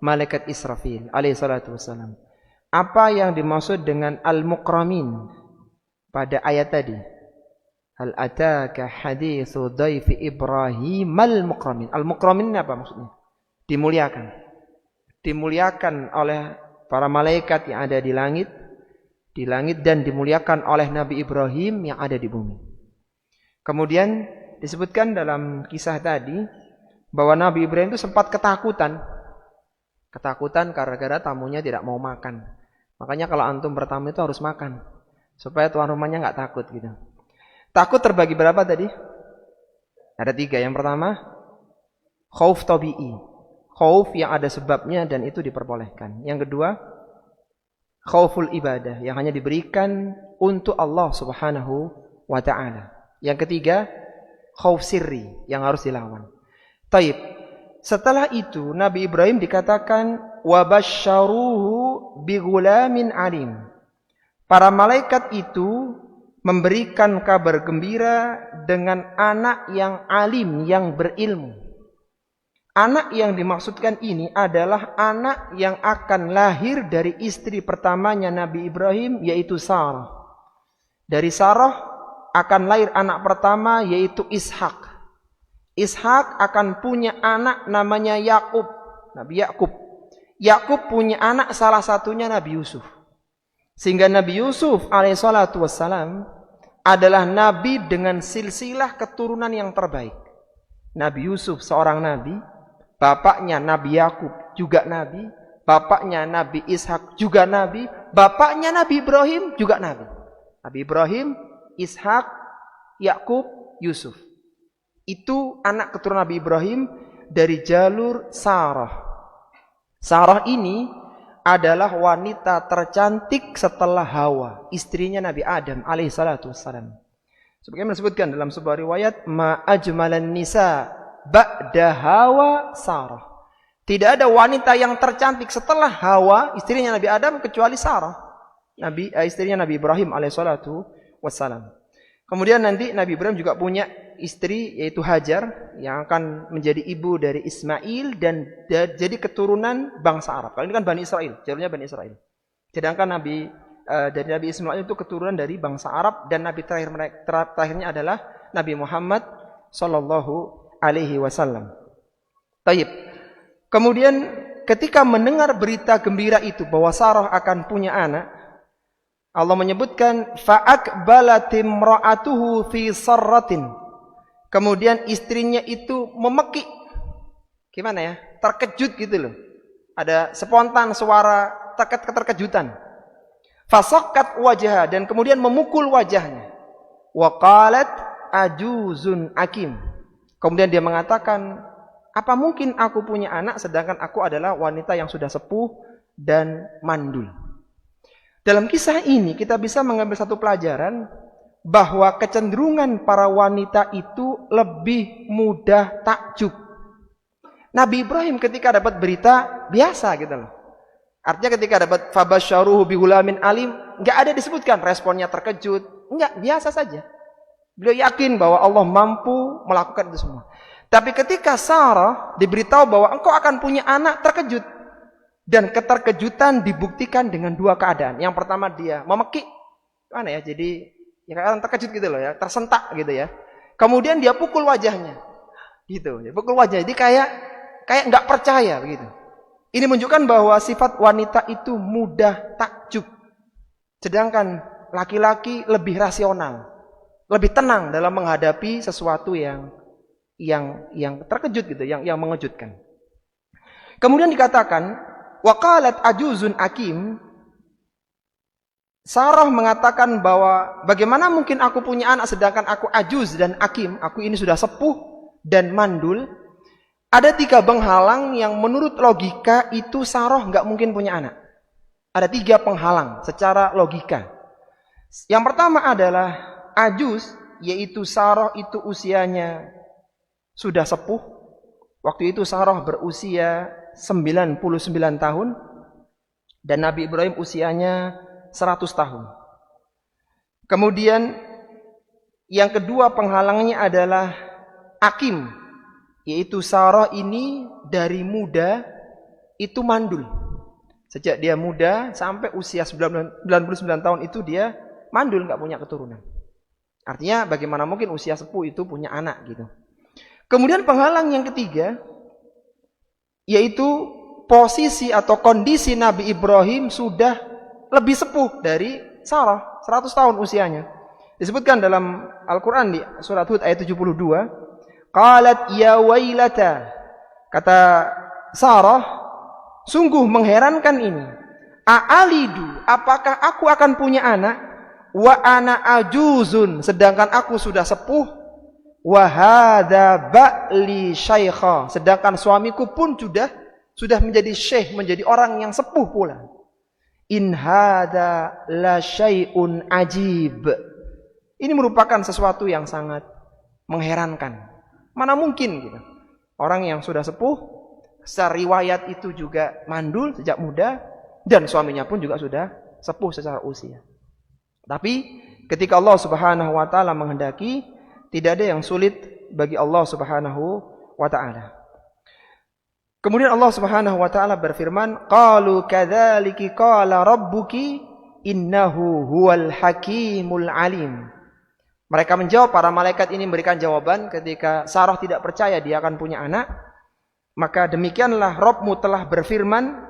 malaikat Israfil alaihi salatu wassalam. Apa yang dimaksud dengan al-mukramin? pada ayat tadi. Hal ataka haditsu dhaifi Ibrahim al-mukramin. Al-mukramin ini apa maksudnya? Dimuliakan. Dimuliakan oleh para malaikat yang ada di langit dan dimuliakan oleh Nabi Ibrahim yang ada di bumi. Kemudian disebutkan dalam kisah tadi bahwa Nabi Ibrahim itu sempat ketakutan. Ketakutan gara-gara tamunya tidak mau makan. Makanya kalau antum bertamu itu harus makan supaya tuan rumahnya nggak takut gitu. Takut terbagi berapa tadi? Ada 3. Yang pertama, khauf tabi'i. Khauf yang ada sebabnya dan itu diperbolehkan. Yang kedua, khauful ibadah yang hanya diberikan untuk Allah Subhanahu wa ta'ala. Yang ketiga, khauf sirri yang harus dilawan. Taib. Setelah itu Nabi Ibrahim dikatakan wa basyaruhu bi ghulamin alim. Para malaikat itu memberikan kabar gembira dengan anak yang alim, yang berilmu. Anak yang dimaksudkan ini adalah anak yang akan lahir dari istri pertamanya Nabi Ibrahim, yaitu Sarah. Dari Sarah akan lahir anak pertama, yaitu Ishak. Ishak akan punya anak namanya Yakub, Nabi Yakub. Yakub punya anak salah satunya Nabi Yusuf. Sehingga Nabi Yusuf alaihissalatu wassalam adalah nabi dengan silsilah keturunan yang terbaik. Nabi Yusuf seorang nabi, bapaknya Nabi Yakub juga nabi, bapaknya Nabi Ishak juga nabi, bapaknya Nabi Ibrahim juga nabi. Nabi Ibrahim, Ishak, Yakub, Yusuf. Itu anak keturunan Nabi Ibrahim dari jalur Sarah. Sarah ini adalah wanita tercantik setelah Hawa, istrinya Nabi Adam alaihissalatu wassalam. Sebagaimana disebutkan dalam sebuah riwayat, ma ajmalan nisa ba'da Hawa Sarah. Tidak ada wanita yang tercantik setelah Hawa, istrinya Nabi Adam, kecuali Sarah, istrinya Nabi Ibrahim alaihissalatu wassalam. Kemudian nanti Nabi Ibrahim juga punya istri, yaitu Hajar, yang akan menjadi ibu dari Ismail dan jadi keturunan bangsa Arab. Kalau ini kan Bani Israel, jalurnya Bani Israel. Sedangkan dari Nabi Ismail itu keturunan dari bangsa Arab, dan Nabi terakhirnya adalah Nabi Muhammad Sallallahu Alaihi Wasallam. Taib. Kemudian ketika mendengar berita gembira itu bahwa Sarah akan punya anak, Allah menyebutkan fa'aqbalat imra'atuhu fi sarratin. Kemudian istrinya itu memekik. Gimana ya? Terkejut gitu loh. Ada spontan suara keterkejutan. Fasaqat wajha, dan kemudian memukul wajahnya. Wa qalat ajuzun akim. Kemudian dia mengatakan, apa mungkin aku punya anak sedangkan aku adalah wanita yang sudah sepuh dan mandul. Dalam kisah ini kita bisa mengambil satu pelajaran bahwa kecenderungan para wanita itu lebih mudah takjub. Nabi Ibrahim ketika dapat berita biasa gitu loh. Artinya ketika dapat fabasyaruhu bihulamin alim, enggak ada disebutkan responnya terkejut, enggak, biasa saja. Beliau yakin bahwa Allah mampu melakukan itu semua. Tapi ketika Sarah diberitahu bahwa engkau akan punya anak, terkejut. Dan keterkejutan dibuktikan dengan 2 keadaan. Yang pertama dia memekik, mana ya? Jadi ya kayak orang terkejut gitu loh ya, tersentak gitu ya. Kemudian dia pukul wajahnya, gitu. Dia pukul wajah. Jadi kayak nggak percaya begitu. Ini menunjukkan bahwa sifat wanita itu mudah takjub, sedangkan laki-laki lebih rasional, lebih tenang dalam menghadapi sesuatu yang terkejut gitu, yang mengejutkan. Kemudian dikatakan waqalat ajuzun akim. Sarah mengatakan bahwa bagaimana mungkin aku punya anak sedangkan aku ajuz dan akim, aku ini sudah sepuh dan mandul. Ada 3 penghalang yang menurut logika itu Sarah nggak mungkin punya anak. Ada 3 penghalang secara logika. Yang pertama adalah ajuz, yaitu Sarah itu usianya sudah sepuh. Waktu itu Sarah berusia 99 tahun dan Nabi Ibrahim usianya 100 tahun. Kemudian yang kedua penghalangnya adalah akim, yaitu Sarah ini dari muda itu mandul. Sejak dia muda sampai usia 99 tahun itu dia mandul, nggak punya keturunan. Artinya bagaimana mungkin usia sepuh itu punya anak gitu. Kemudian penghalang yang ketiga, yaitu posisi atau kondisi Nabi Ibrahim sudah lebih sepuh dari Sarah, 100 tahun usianya. Disebutkan dalam Al-Quran di surat Hud ayat 72, qalat ya wailata, kata Sarah, sungguh mengherankan ini. A'alidu, apakah aku akan punya anak? Wa ana ajuzun, sedangkan aku sudah sepuh. Wa hadza ba'li syaikha, sedangkan suamiku pun sudah menjadi syekh, menjadi orang yang sepuh pula. In hadza la syai'un ajib. Ini merupakan sesuatu yang sangat mengherankan. Mana mungkin gitu. Orang yang sudah sepuh, secara riwayat itu juga mandul sejak muda, dan suaminya pun juga sudah sepuh secara usia. Tapi ketika Allah Subhanahu wa taala menghendaki, tidak ada yang sulit bagi Allah Subhanahu wa taala. Kemudian Allah Subhanahu wa taala berfirman, qalu kadzalika qala rabbuki innahu huwal hakimul alim. Mereka menjawab, para malaikat ini memberikan jawaban ketika Sarah tidak percaya dia akan punya anak. Maka demikianlah Rabbmu telah berfirman,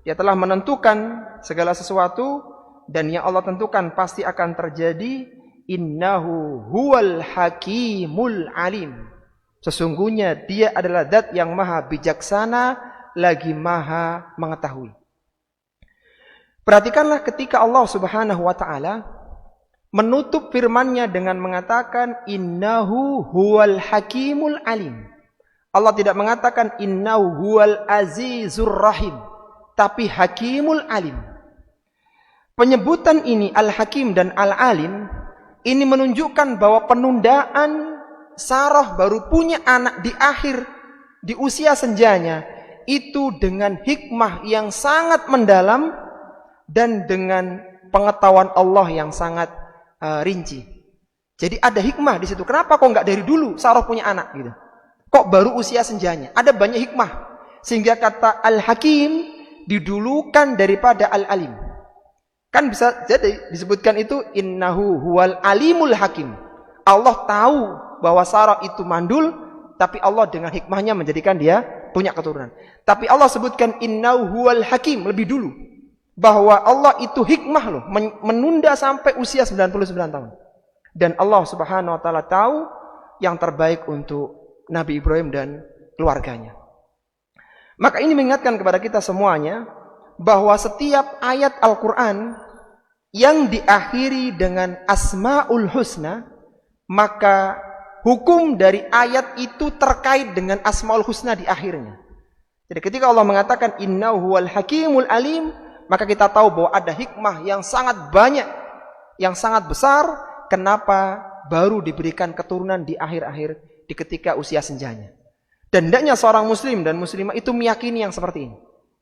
dia telah menentukan segala sesuatu, dan yang Allah tentukan pasti akan terjadi. Innahu huwal hakimul alim. Sesungguhnya dia adalah zat yang maha bijaksana lagi maha mengetahui. Perhatikanlah ketika Allah Subhanahu wa taala menutup firman-Nya dengan mengatakan innahu huwal hakimul alim. Allah tidak mengatakan innahu huwal azizur rahim, tapi hakimul alim. Penyebutan ini al-hakim dan al-alim ini menunjukkan bahwa penundaan Sarah baru punya anak di akhir, di usia senjanya, itu dengan hikmah yang sangat mendalam dan dengan pengetahuan Allah yang sangat rinci. Jadi ada hikmah di situ. Kenapa kok nggak dari dulu Sarah punya anak gitu? Kok baru usia senjanya? Ada banyak hikmah. Sehingga kata al-hakim didulukan daripada al-alim. Kan bisa jadi disebutkan itu innahu huwal alimul hakim. Allah tahu bahwa Sarah itu mandul, tapi Allah dengan hikmahnya menjadikan dia punya keturunan. Tapi Allah sebutkan innahu huwal hakim lebih dulu. Bahwa Allah itu hikmah loh, menunda sampai usia 99 tahun. Dan Allah Subhanahu wa taala tahu yang terbaik untuk Nabi Ibrahim dan keluarganya. Maka ini mengingatkan kepada kita semuanya bahwa setiap ayat Al-Quran yang diakhiri dengan Asmaul Husna, maka hukum dari ayat itu terkait dengan Asmaul Husna di akhirnya. Jadi ketika Allah mengatakan innahu huwal hakimul alim, maka kita tahu bahwa ada hikmah yang sangat banyak, yang sangat besar, kenapa baru diberikan keturunan di akhir-akhir, di ketika usia senjanya. Dan hendaknya seorang muslim dan muslimah itu meyakini yang seperti ini.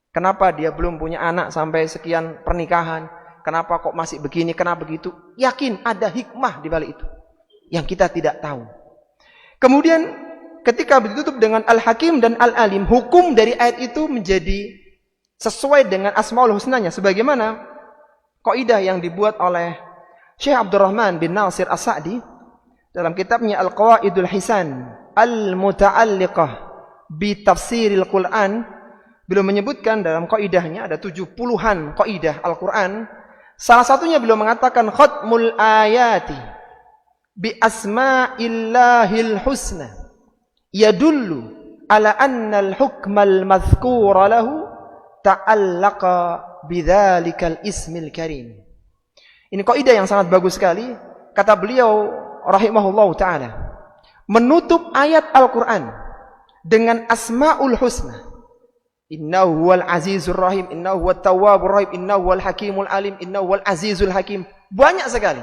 Kenapa dia belum punya anak sampai sekian pernikahan? Kenapa kok masih begini? Kenapa begitu? Yakin ada hikmah di balik itu yang kita tidak tahu. Kemudian ketika ditutup dengan Al-Hakim dan Al-Alim, hukum dari ayat itu menjadi sesuai dengan Asmaul Husnanya. Sebagaimana kaidah yang dibuat oleh Syekh Abdurrahman bin Nasir As-Sa'di dalam kitabnya Al-Qawaidul Hisan Al-Muta'alliqah bi Tafsiril Quran. Beliau menyebutkan dalam kaidahnya ada 70-an kaidah Al-Quran. Salah satunya beliau mengatakan khatmul ayati bi asma'illahil husna yadullu ala anna al-hukmal madhkura lahu ta'allaqa bidzalikal ismil karim. Ini kaidah yang sangat bagus sekali. Kata beliau rahimahullahu ta'ala, menutup ayat Al-Quran dengan Asma'ul Husna, innahu huwal azizur rahim, innahu huwat tawwabur rahim, innahu huwal hakimul alim, innahu huwal azizul hakim. Banyak sekali.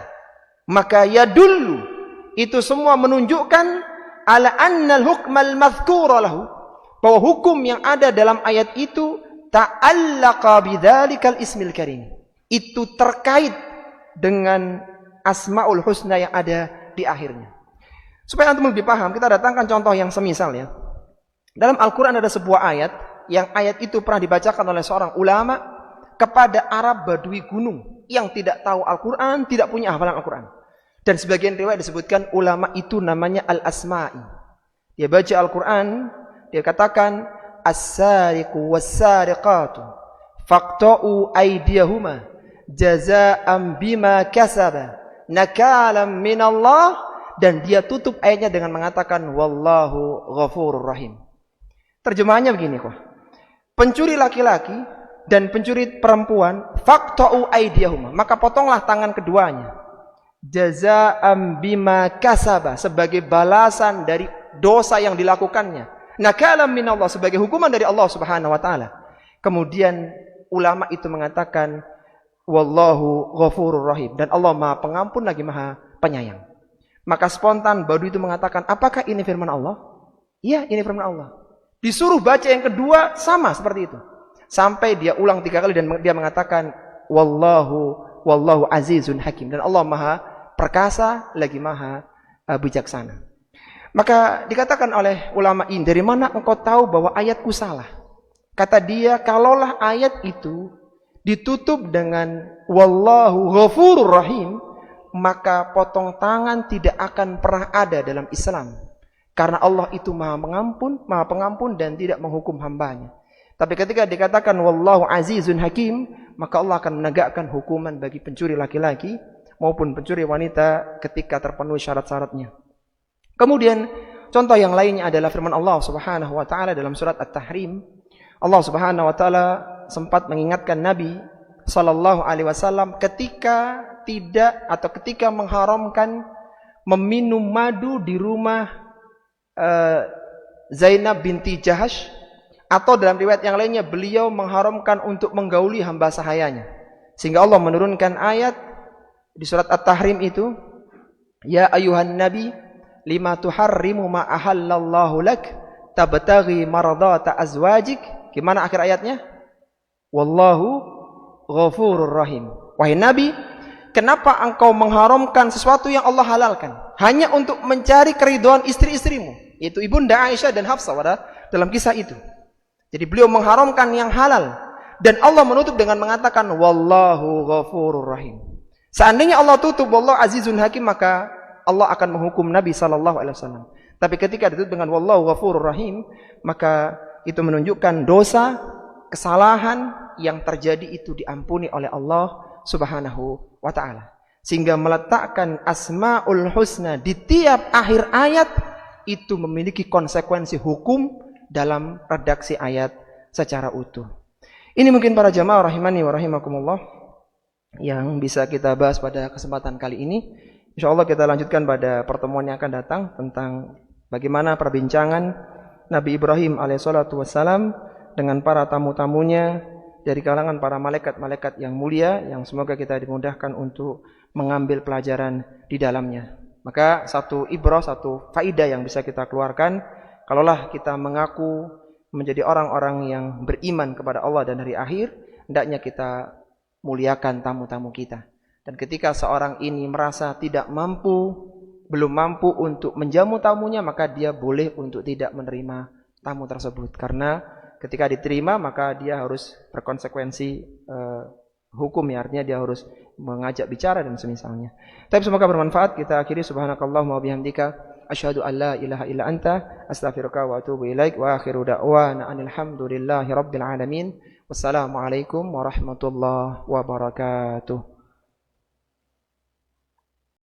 Maka yadullu, itu semua menunjukkan ala annal hukmal madhkura lahu, bahwa hukum yang ada dalam ayat itu ta'allaqa bidzalikal ismil karim. Itu terkait dengan Asmaul Husna yang ada di akhirnya. Supaya antum lebih paham, kita datangkan contoh yang semisal ya. Dalam Al-Quran ada sebuah ayat, yang ayat itu pernah dibacakan oleh seorang ulama kepada Arab Badui gunung. yang tidak tahu Al-Quran, tidak punya hafalan Al-Quran. Dan sebagian riwayat disebutkan ulama itu namanya Al-Asma'i. Dia baca Al-Quran, dia katakan, As-sariqu was-sariqatu faqta'u aydiyahuma jaza'an bima kasaba nakalam minallah. Dan dia tutup ayatnya dengan mengatakan, Wallahu ghafurur rahim. Terjemahannya begini kok. Pencuri laki-laki dan pencuri perempuan, faqta'u aydiyahuma, maka potonglah tangan keduanya. Jazaa'an bima kasaba, sebagai balasan dari dosa yang dilakukannya. Nakalam minallah, sebagai hukuman dari Allah Subhanahu wa taala. Kemudian ulama itu mengatakan, Wallahu ghafurur rahim, dan Allah Maha Pengampun lagi Maha Penyayang. Maka spontan Badui itu mengatakan, apakah ini firman Allah? Iya, ini firman Allah. Disuruh baca yang kedua, sama seperti itu. Sampai dia ulang 3 kali dan dia mengatakan, Wallahu azizun hakim. Dan Allah Maha Perkasa lagi Maha Bijaksana. Maka dikatakan oleh ulama ini, dari mana engkau tahu bahwa ayatku salah? Kata dia, kalaulah ayat itu ditutup dengan Wallahu ghafurur rahim, maka potong tangan tidak akan pernah ada dalam Islam. Karena Allah itu Maha Pengampun dan tidak menghukum hambanya. Tapi ketika dikatakan Wallahu azizun hakim, maka Allah akan menegakkan hukuman bagi pencuri laki-laki maupun pencuri wanita ketika terpenuhi syarat-syaratnya. Kemudian contoh yang lainnya adalah firman Allah Subhanahu wa taala dalam surat At-Tahrim. Allah Subhanahu wa taala sempat mengingatkan Nabi sallallahu alaihi wasallam ketika mengharamkan meminum madu di rumah Zainab binti Jahash, atau dalam riwayat yang lainnya beliau mengharamkan untuk menggauli hamba sahayanya. Sehingga Allah menurunkan ayat di surat At-Tahrim itu, Ya ayuhan nabi lima tuharrimu ma ahallallahu lak tabtaghi maradata azwajik. Gimana akhir ayatnya? Wallahu ghafurur rahim. Wahai Nabi, kenapa engkau mengharamkan sesuatu yang Allah halalkan hanya untuk mencari keridhaan istri-istrimu, yaitu Ibunda Aisyah dan Hafsah dalam kisah itu. Jadi beliau mengharamkan yang halal dan Allah menutup dengan mengatakan Wallahu ghafurur rahim. Seandainya Allah tutup Wallahu azizun hakim, maka Allah akan menghukum Nabi sallallahu alaihi wasallam. Tapi ketika ditutup dengan Wallahu ghafurur rahim, maka itu menunjukkan dosa, kesalahan yang terjadi itu diampuni oleh Allah Subhanahu wa taala. Sehingga meletakkan Asmaul Husna di tiap akhir ayat itu memiliki konsekuensi hukum dalam redaksi ayat secara utuh. Ini mungkin para jamaah rahimani wa rahimakumullah yang bisa kita bahas pada kesempatan kali ini. Insyaallah kita lanjutkan pada pertemuan yang akan datang tentang bagaimana perbincangan Nabi Ibrahim alaihissalatu wassalam dengan para tamu-tamunya dari kalangan para malaikat-malaikat yang mulia, yang semoga kita dimudahkan untuk mengambil pelajaran di dalamnya. Maka satu ibrah, satu faidah yang bisa kita keluarkan, kalaulah kita mengaku menjadi orang-orang yang beriman kepada Allah dan hari akhir, hendaknya kita muliakan tamu-tamu kita. Dan ketika seorang ini merasa tidak mampu, belum mampu untuk menjamu tamunya, maka dia boleh untuk tidak menerima tamu tersebut. Karena ketika diterima, maka dia harus berkonsekuensi hukum, ya, artinya dia harus mengajak bicara dan semisalnya. Tapi semoga bermanfaat. Kita akhiri subhanakallahumma wa bihamdika asyhadu an la ilaha illa anta astaghfiruka wa atubu ilaik wa akhiru da'wana anil hamdulillahi rabbil alamin. Wassalamualaikum warahmatullahi wabarakatuh.